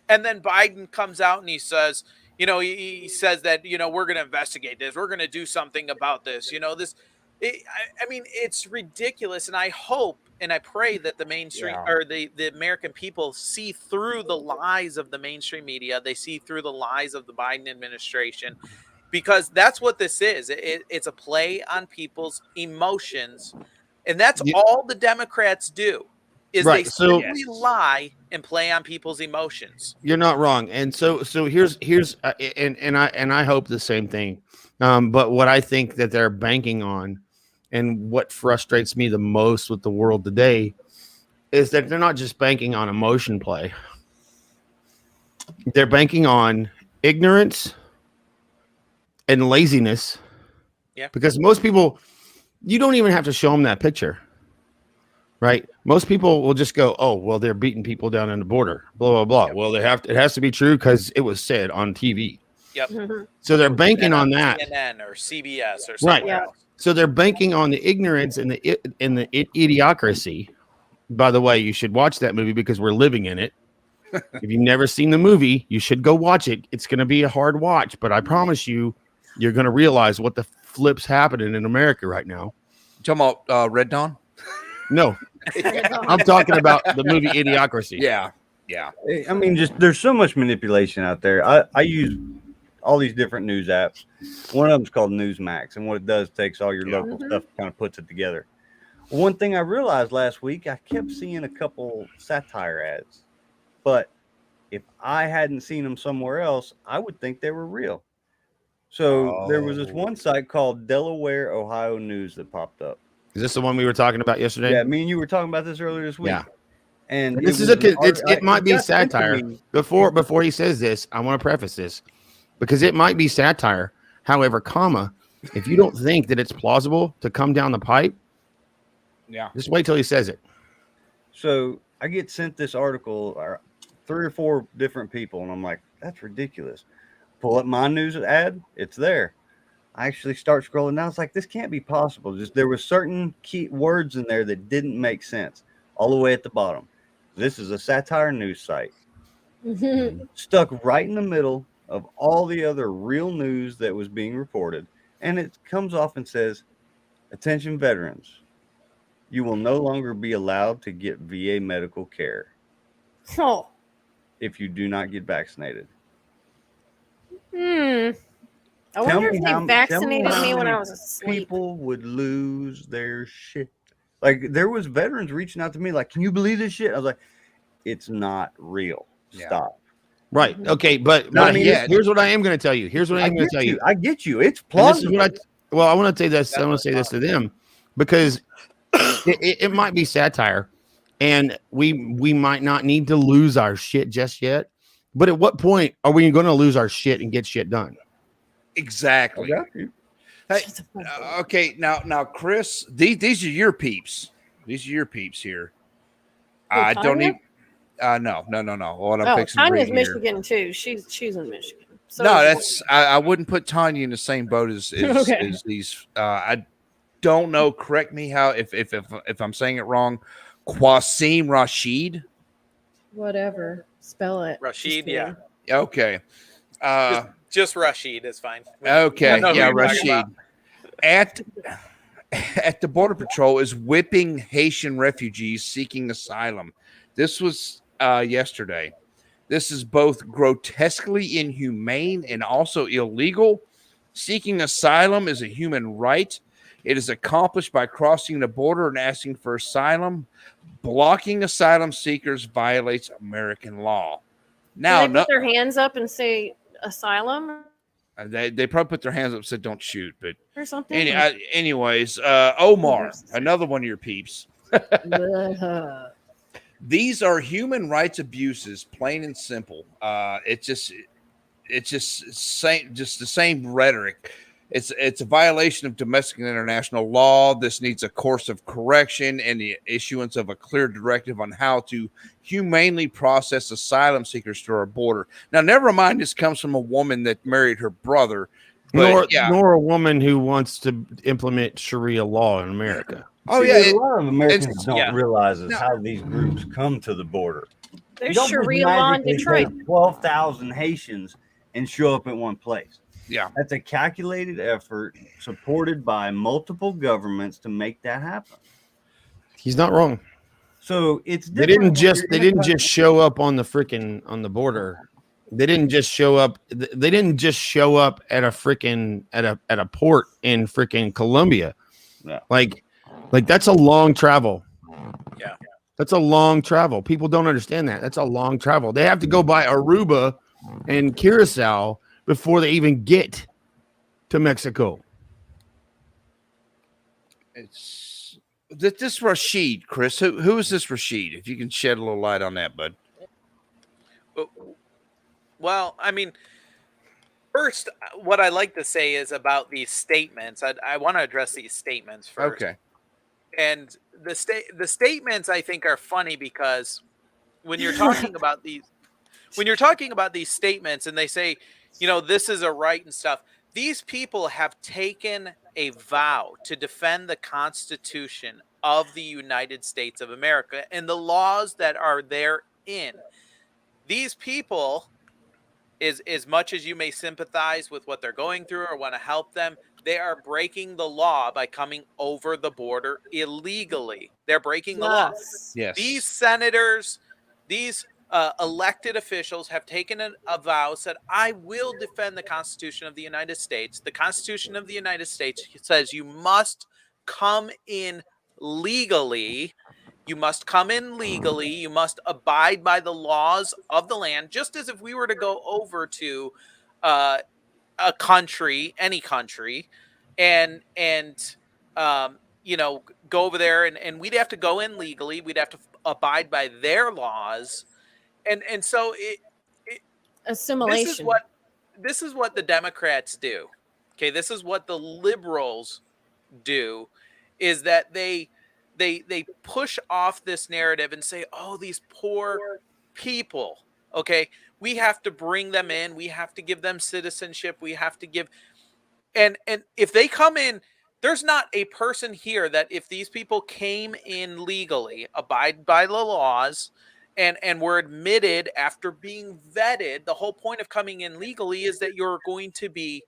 And then Biden comes out and he says, he says that, we're going to investigate this. We're going to do something about this. I mean, it's ridiculous. And I hope and I pray that the mainstream or the American people see through the lies of the mainstream media. They see through the lies of the Biden administration. because that's what this is. It's a play on people's emotions, and that's all the Democrats do. Is Right, they so- simply lie and play on people's emotions. You're not wrong, and so here's and I hope the same thing. But what I think that they're banking on, and what frustrates me the most with the world today, is that they're not just banking on emotion play. They're banking on ignorance and laziness. Yeah. Because most people, you don't even have to show them that picture, right? Most people will just go, "Oh, well, they're beating people down on the border." Blah blah blah. Yep. Well, it has to be true because it was said on TV. Yep. So they're banking on that. CNN or CBS or Right. somewhere Yeah. else. So they're banking on the ignorance and the idiocracy. By the way, you should watch that movie because we're living in it. If you've never seen the movie, you should go watch it. It's going to be a hard watch, but I promise you, you're going to realize what the flip's happening in America right now. You talking about Red Dawn? No, I'm talking about the movie Idiocracy. Yeah. Yeah. I mean, just there's so much manipulation out there. I use all these different news apps. One of them is called Newsmax, and what it does takes all your local stuff, kind of puts it together. One thing I realized last week, I kept seeing a couple satire ads, but if I hadn't seen them somewhere else, I would think they were real. So there was this one site called Delaware, Ohio News that popped up. Is this the one we were talking about yesterday? Yeah, me and you were talking about this earlier this week. Yeah. And This is it might be satire. Before he says this, I want to preface this because it might be satire. However, if you don't think that it's plausible to come down the pipe, just wait till he says it. So I get sent this article, 3 or 4 different people, and I'm like, that's ridiculous. Pull up my news ad, it's there. I actually start scrolling down. It's like, this can't be possible. Just there were certain key words in there that didn't make sense. All the way at the bottom. This is a satire news site. Stuck right in the middle of all the other real news that was being reported. And it comes off and says, attention veterans, you will no longer be allowed to get VA medical care if you do not get vaccinated. I wonder if they vaccinated me when I was asleep. People would lose their shit. Like, there was veterans reaching out to me like, can you believe this shit? I was like, it's not real. Stop. Right. Okay. But here's what I am going to tell you. I get you. It's plausible. I want to say this. I want to say this to them because it might be satire, and we might not need to lose our shit just yet. But at what point are we going to lose our shit and get shit done? Exactly. Hey, okay, now, Chris, these are your peeps. These are your peeps here. I don't even. No. What I'm fixing to Tanya's read Michigan too. She's in Michigan. So no, that's I wouldn't put Tanya in the same boat as these. I don't know. Correct me if I'm saying it wrong. Qasim Rashid. Whatever. Spell it. Rashid, yeah. Okay. Just Rashid is fine. Okay, yeah, Rashid. At the Border Patrol is whipping Haitian refugees seeking asylum. This was yesterday. This is both grotesquely inhumane and also illegal. Seeking asylum is a human right. It is accomplished by crossing the border and asking for asylum. Blocking asylum seekers violates American law. Now, do they put their hands up and say asylum? They probably put their hands up and said, "Don't shoot," but or something. Anyways, Omar, another one of your peeps. These are human rights abuses, plain and simple. It's just the same rhetoric. It's a violation of domestic and international law. This needs a course of correction and the issuance of a clear directive on how to humanely process asylum seekers to our border. Now, never mind, this comes from a woman that married her brother. Nor a woman who wants to implement Sharia law in America. A lot of Americans don't realize how these groups come to the border. There's Sharia law in Detroit. 12,000 Haitians and show up in one place. Yeah, that's a calculated effort supported by multiple governments to make that happen. He's not wrong. So it's they didn't just show up on the border They didn't just show up. They didn't just show up at a freaking at a port in freaking Colombia. No. Like that's a long travel. Yeah. That's a long travel. People don't understand that. That's a long travel. They have to go by Aruba and Curacao before they even get to Mexico. It's this Rashid, Chris. Who is this Rashid? If you can shed a little light on that, bud. Well, I mean, first, what I like to say is about these statements. I want to address these statements first. Okay. And the statements I think are funny because when you're talking about these statements and they say, this is a right and stuff, these people have taken a vow to defend the Constitution of the United States of America and the laws that are therein. These people, as much as you may sympathize with what they're going through or want to help them, they are breaking the law by coming over the border illegally. They're breaking the law. Yes. These senators, these elected officials have taken a vow, said, I will defend the Constitution of the United States. The Constitution of the United States says you must come in legally. You must come in legally. You must abide by the laws of the land, just as if we were to go over to a country, any country, and go over there and we'd have to go in legally. We'd have to abide by their laws. And so assimilation. This is what the Democrats do. Okay, this is what the liberals do, is that they push off this narrative and say, oh, these poor people, okay, we have to bring them in. We have to give them citizenship. We have to give. And if they come in, there's not a person here that if these people came in legally, abide by the laws, and were admitted after being vetted, the whole point of coming in legally is that you're going to be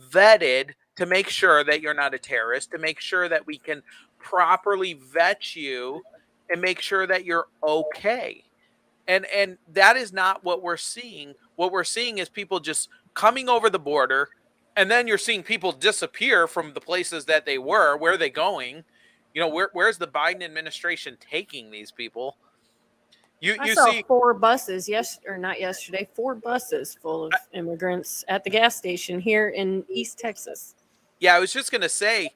vetted to make sure that you're not a terrorist, to make sure that we can properly vet you and make sure that you're okay. And that is not what we're seeing. What we're seeing is people just coming over the border, and then you're seeing people disappear from the places that they were. Where are they going? Where's the Biden administration taking these people? I saw 4 buses four buses full of immigrants at the gas station here in East Texas. Yeah, I was just going to say,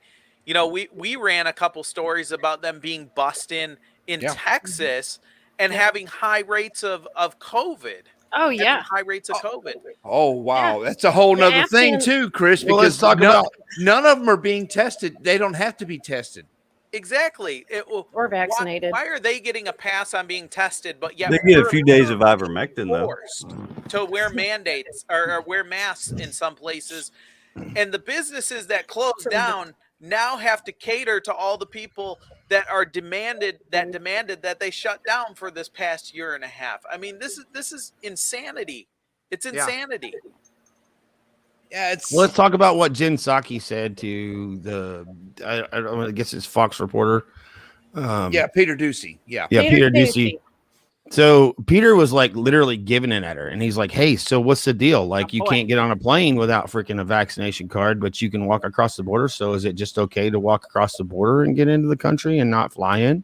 we ran a couple stories about them being bussed in Texas and having high rates of COVID. Oh, yeah. High rates of COVID. Oh, wow. Yeah. That's a whole nother thing, too, Chris, well, because none of them are being tested. They don't have to be tested. Exactly. Or vaccinated. Why are they getting a pass on being tested, but yet they get a few days of ivermectin, forced to wear mandates or wear masks in some places? And the businesses that close down now have to cater to all the people that are demanded that they shut down for this past year and a half. I mean, this is insanity. It's insanity. Yeah, well, let's talk about what Jen Psaki said to I guess it's Fox reporter. Peter Ducey. Yeah, Peter Ducey. So Peter was like literally giving it at her, and he's like, "Hey, so what's the deal? Like, you can't get on a plane without freaking a vaccination card, but you can walk across the border. So is it just okay to walk across the border and get into the country and not fly in?"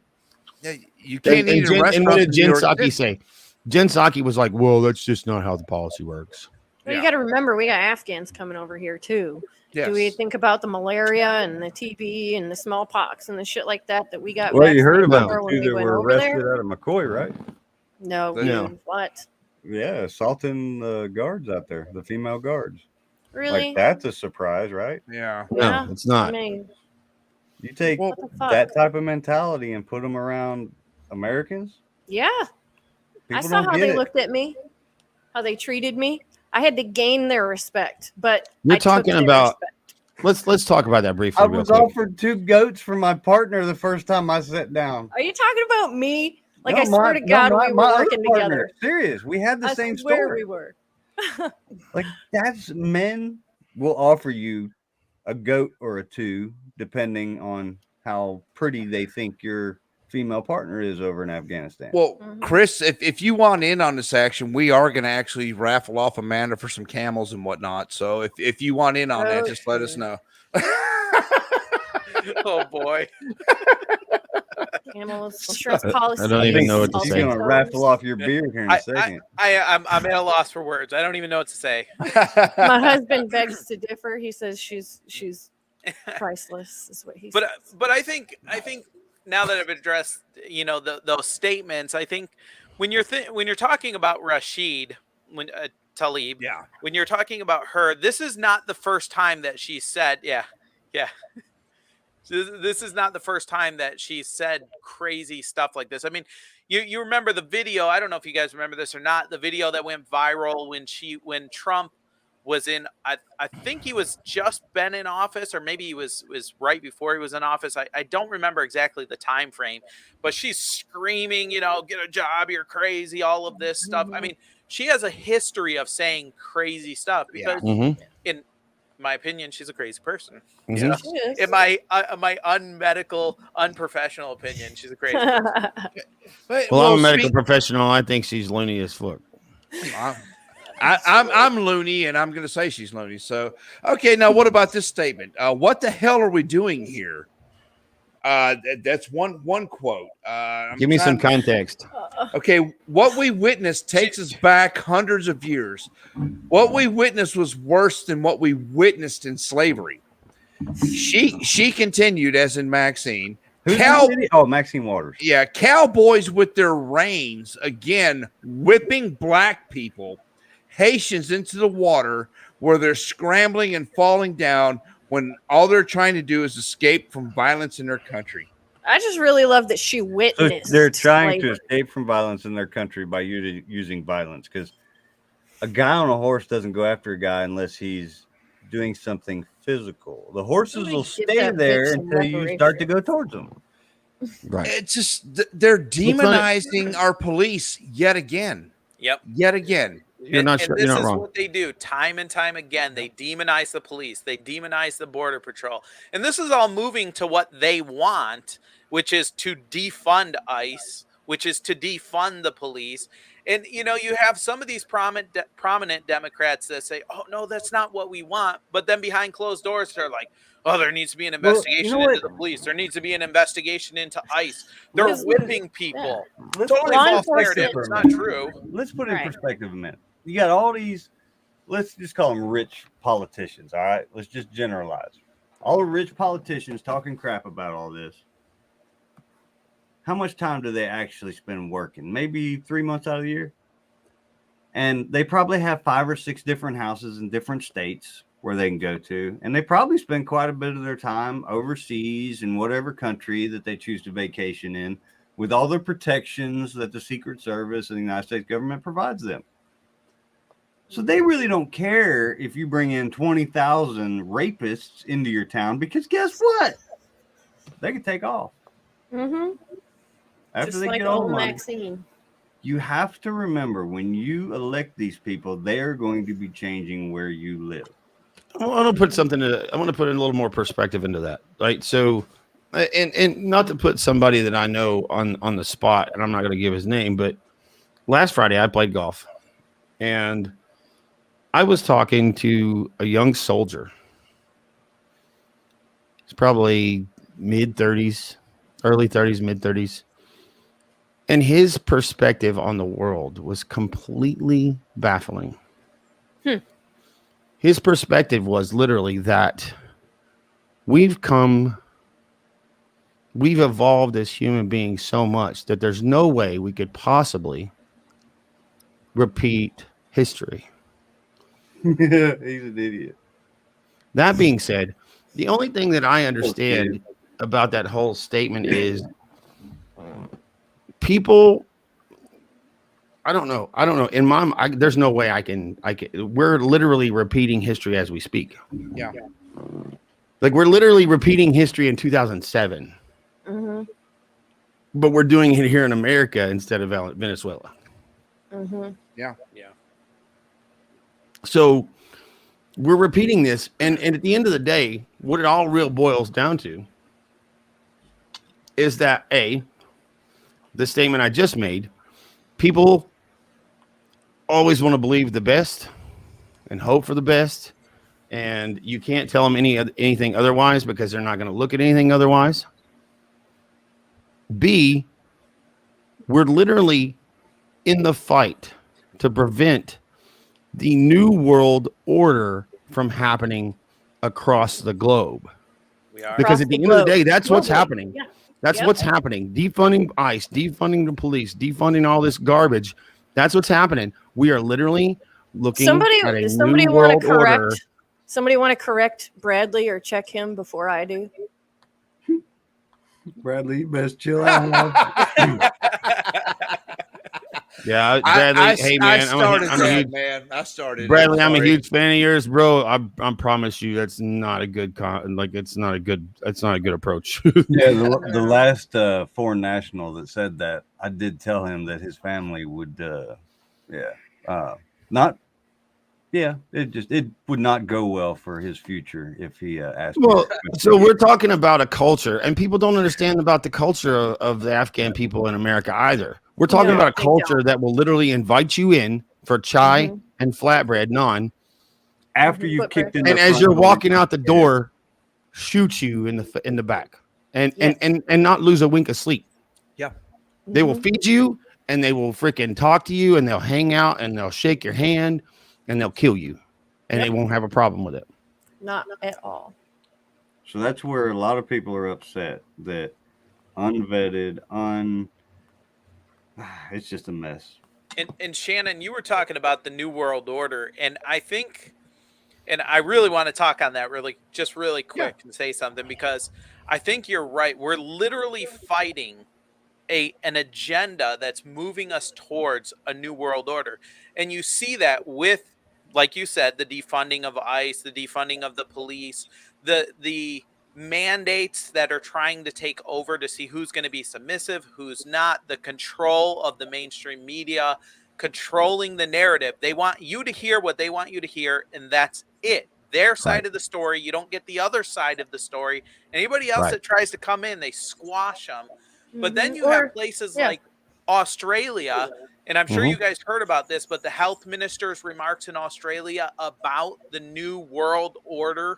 Yeah, you can't eat in a restaurant. And what did Jen Psaki say? Jen Psaki was like, "Well, that's just not how the policy works." Well, you got to remember, we got Afghans coming over here too. Yes. Do we think about the malaria and the TB and the smallpox and the shit like that we got? Well, you heard about the when two that were arrested out of McCoy, right? No. What? Yeah, assaulting the guards out there, the female guards. Really? Like, that's a surprise, right? Yeah. No, it's not. I mean, you take that type of mentality and put them around Americans. Yeah. People I saw how they looked looked at me, how they treated me. I had to gain their respect, but you're talking about. Let's talk about that briefly. I was offered 2 goats for my partner the first time I sat down. Are you talking about me? Like, no, I swear to God, we were working together. Serious, we had the same story. We were. Like, that's men will offer you a goat or a 2, depending on how pretty they think your female partner is over in Afghanistan. Well, Chris, if you want in on this action, we are going to actually raffle off Amanda for some camels and whatnot. So if you want in on that, just let us know. Oh boy. Camels, insurance policy. I don't even know what to She's say. gonna raffle off your beer here in a second. I'm at a loss for words. I don't even know what to say. My husband begs to differ. He says she's priceless, is what he says. But I think now that I've addressed those statements, I think when you're talking about Rashid, Tlaib, when you're talking about her, this is not the first time that she said, this is not the first time that she said crazy stuff like this. I mean, you remember the video? I don't know if you guys remember this or not. The video that went viral when Trump was in, I think he was just been in office, or maybe he was right before he was in office. I don't remember exactly the time frame, but she's screaming, get a job, you're crazy, all of this stuff. I mean, she has a history of saying crazy stuff because in my opinion, she's a crazy person. In my unmedical, unprofessional opinion, she's a crazy person. Well, I'm a medical professional. I think she's loony as fuck. I'm loony, and I'm going to say she's loony. So, okay, now what about this statement? What the hell are we doing here? That's one quote. Give me some context. Okay, what we witnessed takes us back hundreds of years. What we witnessed was worse than what we witnessed in slavery. She continued, as in Maxine. Maxine Waters. Yeah, cowboys with their reins, again, whipping black people, Haitians into the water where they're scrambling and falling down when all they're trying to do is escape from violence in their country. I just really love that she witnessed. So they're trying to escape from violence in their country by using violence, because a guy on a horse doesn't go after a guy unless he's doing something physical. The horses will stay there until you start to go towards them. Right. It's just they're demonizing our police yet again. Yep. Yet again. You're not this wrong. is what they do time and time again. They demonize the police. They demonize the Border Patrol. And this is all moving to what they want, which is to defund ICE, which is to defund the police. And, you have some of these prominent Democrats that say, oh, no, that's not what we want. But then behind closed doors, they're like, oh, there needs to be an investigation into the police. There needs to be an investigation into ICE. They're whipping people. Totally false narrative. It's not true. Let's put it in perspective a minute. You got all these, let's just call them rich politicians, all right? Let's just generalize. All the rich politicians talking crap about all this. How much time do they actually spend working? Maybe 3 months out of the year? And they probably have 5 or 6 different houses in different states where they can go to. And they probably spend quite a bit of their time overseas in whatever country that they choose to vacation in, with all the protections that the Secret Service and the United States government provides them. So they really don't care if you bring in 20,000 rapists into your town, because guess what? They can take off. After just they like get all old the money. Maxine. You have to remember, when you elect these people, they are going to be changing where you live. I want to put I want to put in a little more perspective into that, right? So, and not to put somebody that I know on the spot, and I'm not going to give his name, but last Friday I played golf, and I was talking to a young soldier. He's probably mid-30s, early 30s, mid-30s. And his perspective on the world was completely baffling. His perspective was literally that we've evolved as human beings so much that there's no way we could possibly repeat history. He's an idiot. That being said, the only thing that I understand about that whole statement is people, I don't know. In my, there's no way I can. We're literally repeating history as we speak. Yeah. Like we're literally repeating history in 2007. But we're doing it here in America instead of Venezuela. Yeah. So we're repeating this. And at the end of the day, what it all real boils down to is that the statement I just made, people always want to believe the best and hope for the best, and you can't tell them anything otherwise because they're not going to look at anything otherwise. B, we're literally in the fight to prevent the new world order from happening across the globe. We are. Because at the end of the day, that's what's happening. Yeah. That's what's happening. Defunding ICE, defunding the police, defunding all this garbage. That's what's happening. We are literally looking at a new world order. Somebody want to correct Bradley or check him before I do? Bradley, you best chill out. Yeah, Bradley. Hey man, I started. Bradley, I'm a huge fan of yours, bro. I promise you, that's not a good it's not a good approach. Yeah, the last foreign national that said that, I did tell him that his family would, it would not go well for his future if he asked. Well, so we're talking about a culture, and people don't understand about the culture of the Afghan people in America either. We're talking about a culture that will literally invite you in for chai and flatbread, naan. After you've kicked in, and as you're walking out the door, shoot you in the back, and not lose a wink of sleep. Yeah, they will feed you, and they will freaking talk to you, and they'll hang out, and they'll shake your hand, and they'll kill you, and they won't have a problem with it. Not at all. So that's where a lot of people are upset that unvetted, it's just a mess. And Shannon, you were talking about the New World Order, and I think, and I really want to talk on that really quick and say something, because I think you're right. We're literally fighting an agenda that's moving us towards a New World Order. And you see that with, like you said, the defunding of ICE, the defunding of the police, the mandates that are trying to take over to see who's going to be submissive, who's not, the control of the mainstream media, controlling the narrative. They want you to hear what they want you to hear, and that's it. Their side of the story. You don't get the other side of the story. Anybody else that tries to come in, they squash them. But then you have places like Australia, and I'm sure you guys heard about this, but the health minister's remarks in Australia about the New World Order.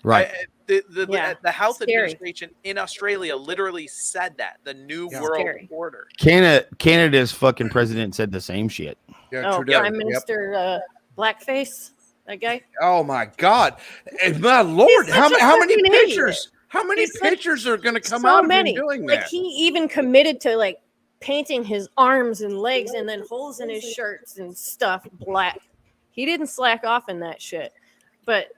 Right. The health administration in Australia literally said that the New World Order. Canada's fucking president said the same shit. Yeah, Prime Minister Blackface, that guy. Oh my God, my Lord! How many pictures? How many pictures are going to come out of him doing that? Like, he even committed to like painting his arms and legs and then holes in his shirts and stuff black. He didn't slack off in that shit, but.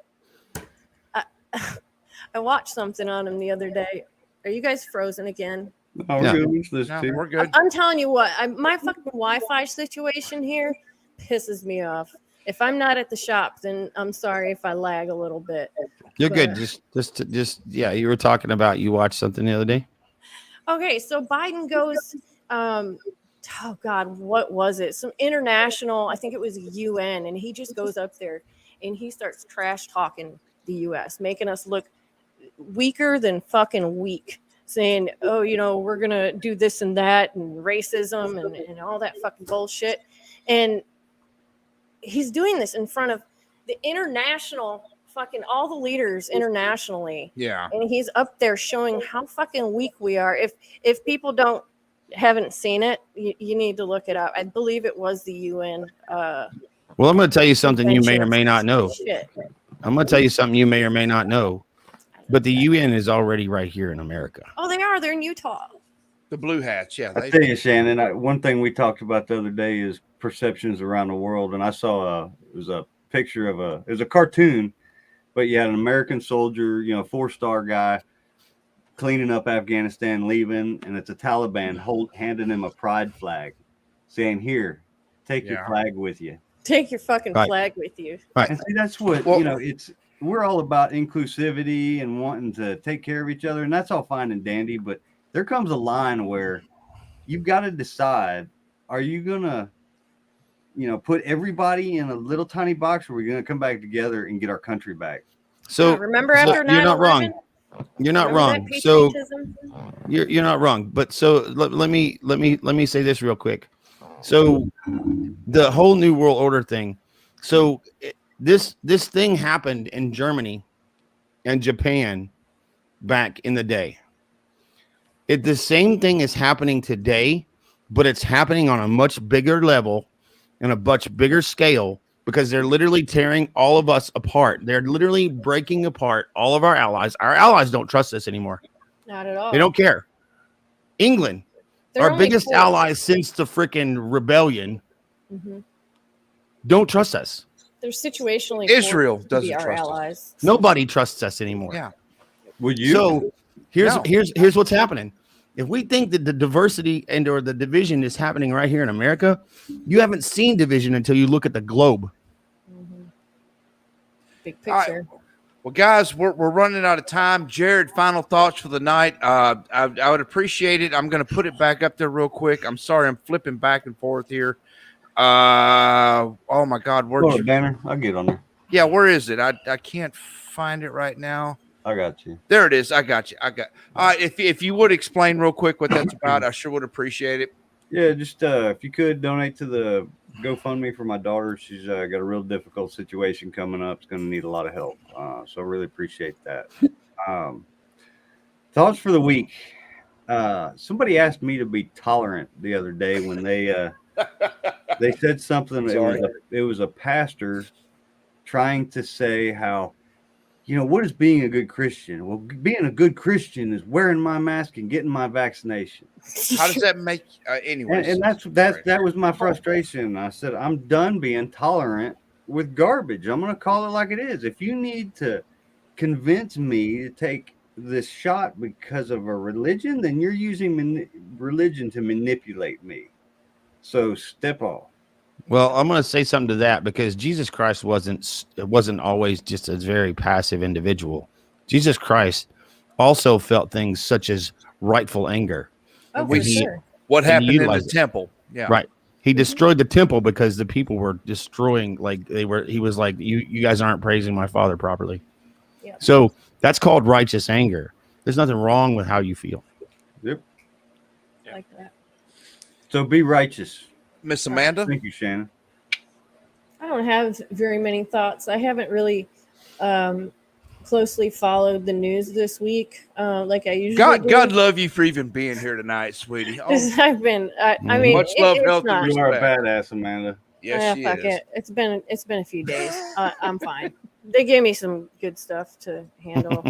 I watched something on him the other day. Are you guys frozen again? No, we're good. I'm telling you what, my fucking Wi-Fi situation here pisses me off. If I'm not at the shop, then I'm sorry if I lag a little bit. You're good. Just you were talking about, you watched something the other day. Okay, so Biden goes, oh God, what was it? Some international, I think it was UN, and he just goes up there and he starts trash talking the U.S., making us look weaker than fucking weak, saying, oh, we're going to do this and that and racism and all that fucking bullshit. And he's doing this in front of the international fucking all the leaders internationally. Yeah. And he's up there showing how fucking weak we are. If people haven't seen it, you need to look it up. I believe it was the UN. Well, I'm going to tell you something you may or may not know. I'm going to tell you something you may or may not know, but the UN is already right here in America. Oh, they are. They're in Utah. The blue hats, yeah. I tell you, Shannon, one thing we talked about the other day is perceptions around the world, and I saw it was a picture of it was a cartoon, but you had an American soldier, 4-star guy, cleaning up Afghanistan, leaving, and it's a Taliban handing him a pride flag, saying, "Here, take your flag with you." Take your fucking flag with you. Right. And see, that's what, we're all about inclusivity and wanting to take care of each other. And that's all fine and dandy. But there comes a line where you've got to decide, are you going to, put everybody in a little tiny box, or are we going to come back together and get our country back? So remember after 9/11? you're not wrong. You're not Remember wrong. that So patriotism? you're not wrong. But so let me say this real quick. So the whole New World Order thing. So this thing happened in Germany and Japan back in the day. The same thing is happening today, but it's happening on a much bigger level and a much bigger scale because they're literally tearing all of us apart. They're literally breaking apart all of our allies. Our allies don't trust us anymore. Not at all. They don't care. England, They're our only biggest four. allies since the freaking rebellion, don't trust us. They're situationally Israel forced to be doesn't our trust us. allies. Nobody trusts us anymore. Yeah. Would you? So here's No. here's what's happening. If we think that the diversity and or the division is happening right here in America, you haven't seen division until you look at the globe. Big All right. picture. Well, guys, we're running out of time. Jared, final thoughts for the night. I would appreciate it. I'm going to put it back up there real quick. I'm sorry, I'm flipping back and forth here. Oh my God, where's your banner? I'll get on there. Yeah, where is it? I can't find it right now. I got you. There it is. I got you. If you would explain real quick what that's about, I sure would appreciate it. Yeah, just if you could donate to the GoFundMe for my daughter. She's got a real difficult situation coming up. It's going to need a lot of help. So I really appreciate that. Thoughts for the week. Somebody asked me to be tolerant the other day when they said something. It was a pastor trying to say how, what is being a good Christian? Well, being a good Christian is wearing my mask and getting my vaccination. How does that make anyways? And that was my frustration. I said, I'm done being tolerant with garbage. I'm going to call it like it is. If you need to convince me to take this shot because of a religion, then you're using religion to manipulate me. So step off. Well, I'm going to say something to that because Jesus Christ wasn't always just a very passive individual. Jesus Christ also felt things such as rightful anger. Oh, for sure. What happened in the temple? Yeah, right. He destroyed the temple because the people were destroying, he was like, you guys aren't praising my Father properly. Yep. So that's called righteous anger. There's nothing wrong with how you feel. Yep. Like that. So be righteous. Miss Amanda. Thank you, Shannon. I don't have very many thoughts. I haven't really closely followed the news this week, like I usually do. God love you for even being here tonight, sweetie. Oh, I've been. I mean, much love, health, not, and You are a respect. badass, Amanda. Yes, she fuck is. it. It's been a few days. I'm fine. They gave me some good stuff to handle.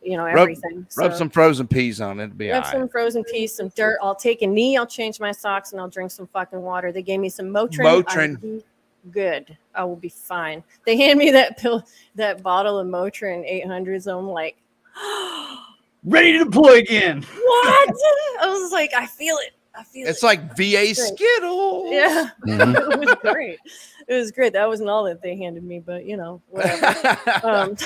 Everything. Rub some frozen peas on it. It'll be all Rub right. some frozen peas, some dirt. I'll take a knee. I'll change my socks, and I'll drink some fucking water. They gave me some Motrin. Motrin. Good. I will be fine. They hand me that bottle of Motrin 800s. I'm like, Ready to deploy again. what? I was like, I feel it. It's like VA Great. Skittles. Yeah. Mhm. It was great. It was great. That wasn't all that they handed me, but whatever.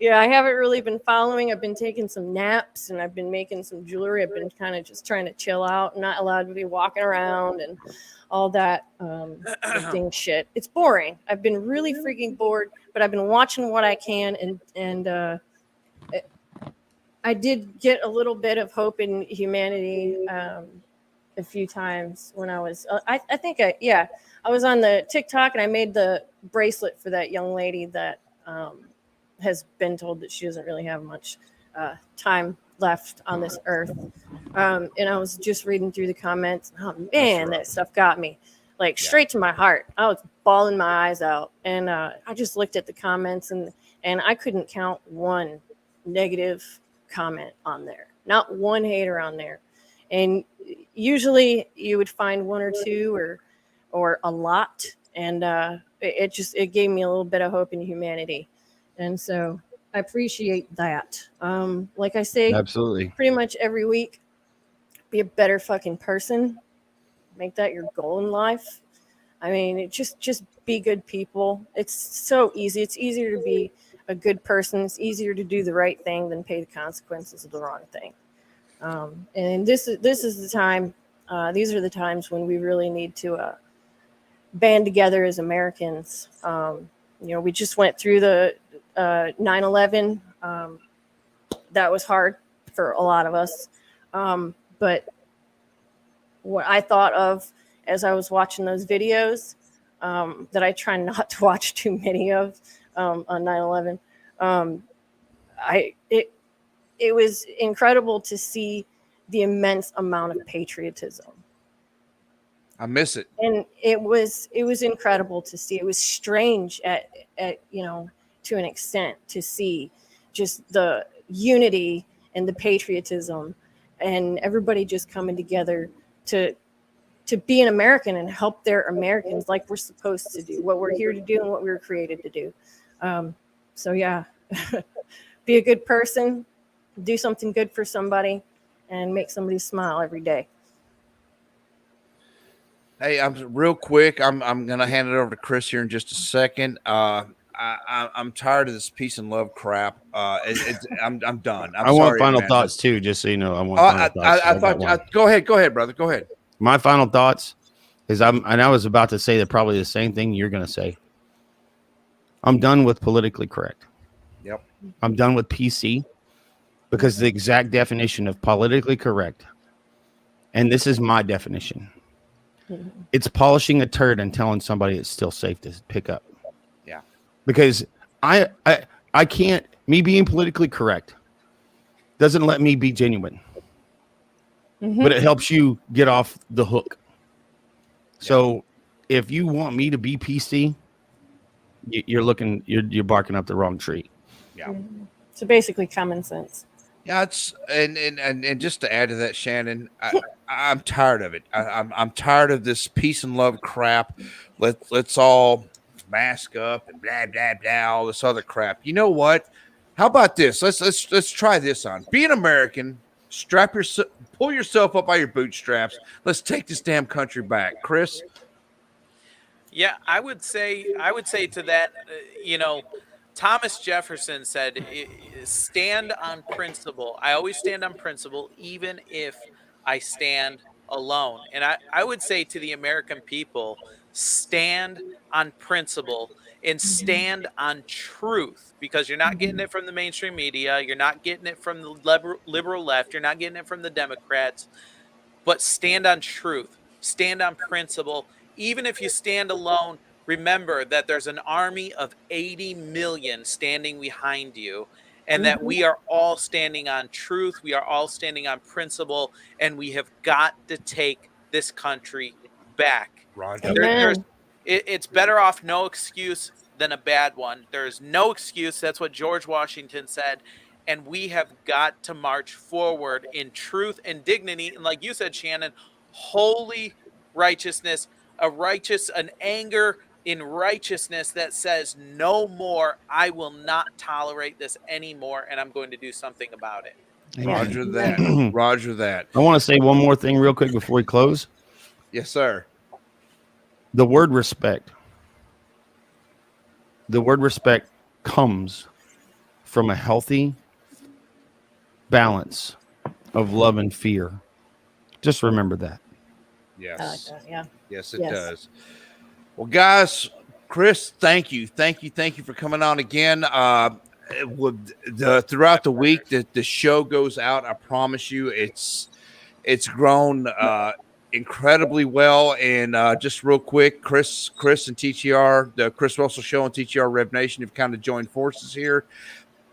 Yeah, I haven't really been following. I've been taking some naps and I've been making some jewelry. I've been kind of just trying to chill out, not allowed to be walking around and all that lifting shit. It's boring. I've been really freaking bored, but I've been watching what I can, and I did get a little bit of hope in humanity a few times when I was. I was on the TikTok and I made the bracelet for that young lady that has been told that she doesn't really have much time left on this earth. And I was just reading through the comments. Oh man, that stuff got me straight to my heart. I was bawling my eyes out. And I just looked at the comments and I couldn't count one negative comment on there. Not one hater on there. And usually you would find one or two or a lot. And it gave me a little bit of hope in humanity. And so I appreciate that. Like I say, Absolutely. pretty much every week, be a better fucking person. Make that your goal in life. I mean, just be good people. It's so easy. It's easier to be a good person. It's easier to do the right thing than pay the consequences of the wrong thing. And this is the time. These are the times when we really need to band together as Americans. We just went through the 9/11. that was hard for a lot of us. But what I thought of as I was watching those videos, that I try not to watch too many of on 9/11, it was incredible to see the immense amount of patriotism. I miss it. And it was incredible to see. It was strange at to an extent, to see just the unity and the patriotism and everybody just coming together to be an American and help their Americans like we're supposed to do, what we're here to do and what we were created to do. So yeah, be a good person, do something good for somebody, and make somebody smile every day. Hey, I'm real quick. I'm gonna hand it over to Chris here in just a second. I'm tired of this peace and love crap. I'm done. I want final thoughts too, just so you know. I want final thoughts. Go ahead, brother. Go ahead. My final thoughts is I was about to say probably the same thing you're gonna say. I'm done with politically correct. Yep. I'm done with PC, because the exact definition of politically correct, and this is my definition, it's polishing a turd and telling somebody it's still safe to pick up. Yeah. Because I can't, me being politically correct doesn't let me be genuine. But it helps you get off the hook. So if you want me to be PC, you're barking up the wrong tree. Yeah. So basically common sense. Yeah, it's and just to add to that, Shannon, I'm tired of it. I'm tired of this peace and love crap. Let's all mask up and blah blah blah, all this other crap. You know what? How about this? Let's try this on. Be an American. Pull yourself up by your bootstraps. Let's take this damn country back, Chris. Yeah, I would say to that, Thomas Jefferson said, stand on principle. I always stand on principle, even if I stand alone. And I would say to the American people, stand on principle and stand on truth, because you're not getting it from the mainstream media. You're not getting it from the liberal left. You're not getting it from the Democrats. But stand on truth. Stand on principle. Even if you stand alone, remember that there's an army of 80 million standing behind you, and that we are all standing on truth. We are all standing on principle, and we have got to take this country back. Roger. It's better off no excuse than a bad one. There's no excuse. That's what George Washington said. And we have got to march forward in truth and dignity. And like you said, Shannon, holy righteousness, an anger in righteousness that says no more. I will not tolerate this anymore, and I'm going to do something about it. Roger that. Roger that. I want to say one more thing real quick before we close. Yes, sir. The word respect. The word respect comes from a healthy balance of love and fear. Just remember that. Yes. I like that, yeah. Yes, it does. Well, guys, Chris, thank you for coming on again. Throughout the week that the show goes out, I promise you, it's grown incredibly well. And just real quick, Chris and TTR, the Chris Russell Show and TTR Rev Nation have kind of joined forces here.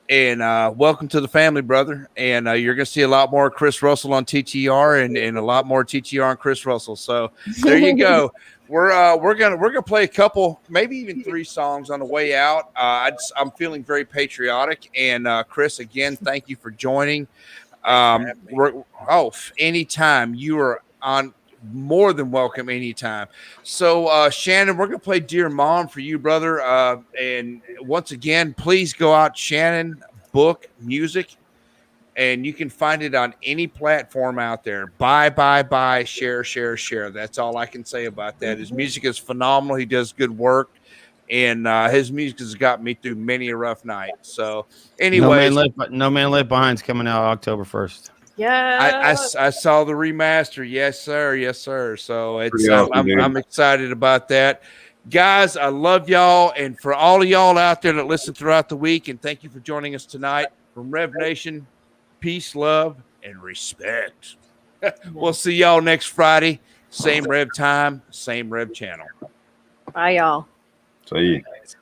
And welcome to the family, brother. And you're going to see a lot more Chris Russell on TTR and a lot more TTR on Chris Russell. So there you go. We're gonna play a couple, maybe even 3 songs on the way out. I'm feeling very patriotic. And Chris, again, thank you for joining. Anytime you are on. More than welcome anytime. So Shannon, we're gonna play Dear Mom for you, brother. And once again, please go out, Shannon Book Music, and you can find it on any platform out there. Buy, share. That's all I can say about that. His music is phenomenal. He does good work, and his music has got me through many a rough night. So anyway, No Man Left Behind is coming out October 1st. Yeah, I saw the remaster. Yes, sir. So I'm excited about that, guys. I love y'all, and for all of y'all out there that listen throughout the week, and thank you for joining us tonight from Rev Nation. peace, love, and respect. We'll see y'all next Friday. Same Rev time, same Rev channel. Bye, y'all. See you. It's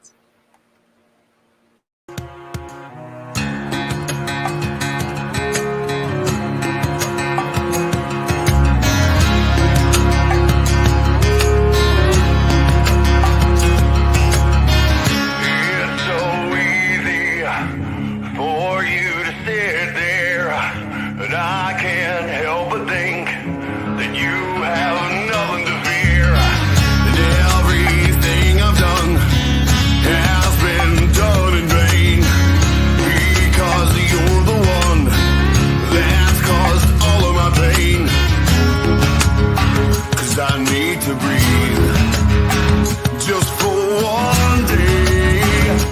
so easy for you to sit there, and I can't help but think that you have nothing to fear. And everything I've done has been done in vain, because you're the one that's caused all of my pain. 'Cause I need to breathe just for one day,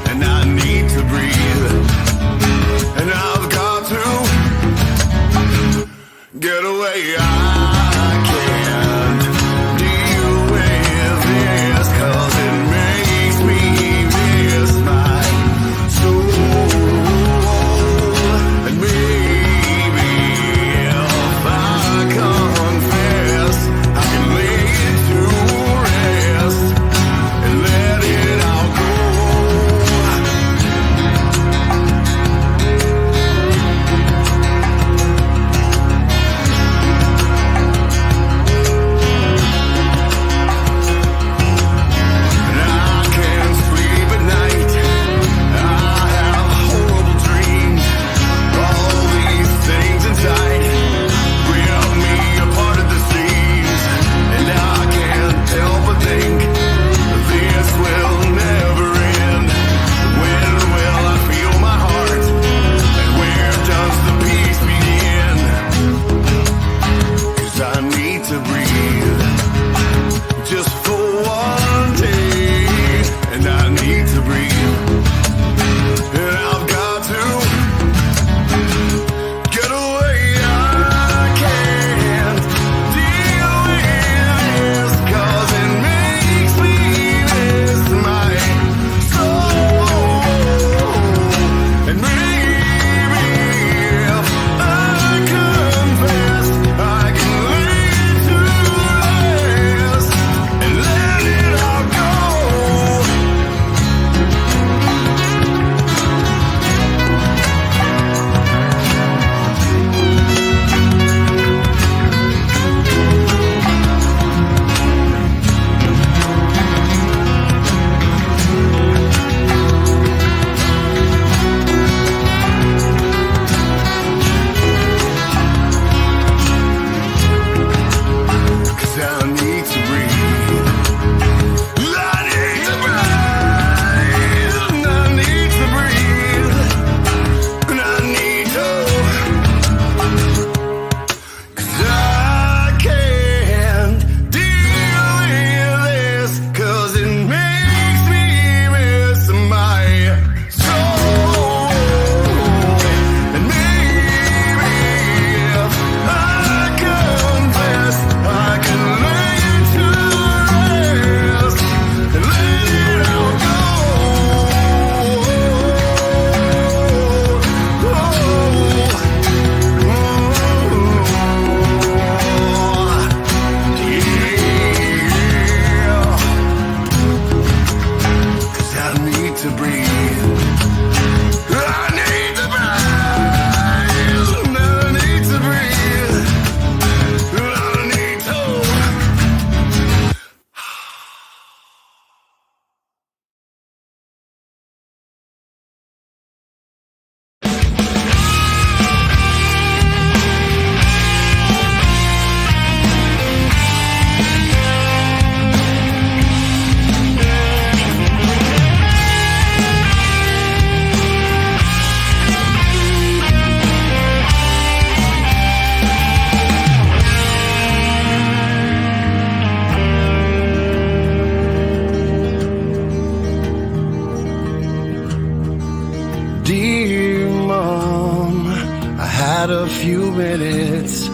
and I need to breathe, and I've got to get away. I can't deal with this, 'cause it makes me miss my soul. And maybe if I confess, I can lay it to rest and let it all go. And I can't sleep at night. I have horrible dreams. All these things inside rip me apart at the seams, and I can't help but think this will never end. When will I feel my heart? And where does the peace begin? 'Cause I need to breathe just for one day, and I need to breathe, and I've got to get away. I can't deal with this, 'cause it makes me miss my soul. And maybe if I confess, I can lay it to rest and let it all go. Cause I need to breathe. I need to breathe. I need to breathe. And I need to. 'Cause I can't deal with this, 'cause it makes me miss my soul. And maybe if I confess, I can lay it to rest and let it all go. Yeah. 'Cause I need to breathe. I need to breathe. I need to breathe. I need to. Dear Mom, I had a few minutes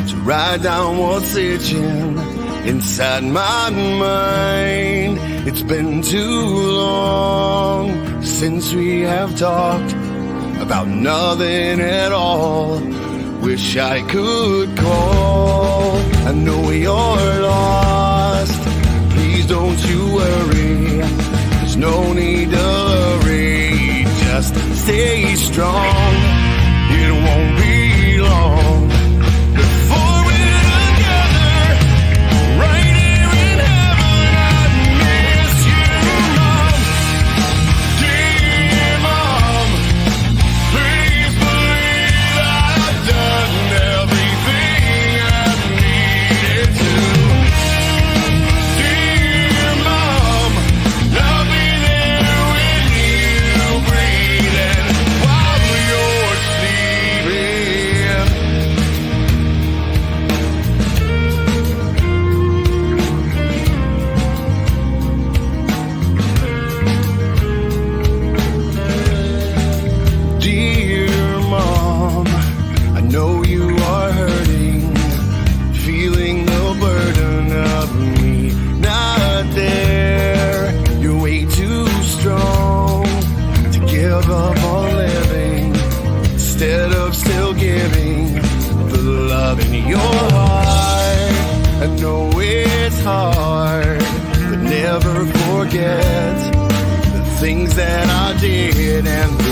to write down what's itching inside my mind. It's been too long since we have talked. about nothing at all. Wish I could call. I know you're lost. Please don't you worry. There's no need to hurry. Just stay strong. It won't be long before we're together. Right here in heaven. I miss you, Mom. Dear Mom, please believe I've done everything I needed to. Dear Mom, I'll be there when you breathe while you're sleeping. Dear Mom, I know you are hurting, feeling the burden of me not there. You're way too strong to give up on living instead of still giving the love in your heart. I know it's hard, but never forget the things that I did and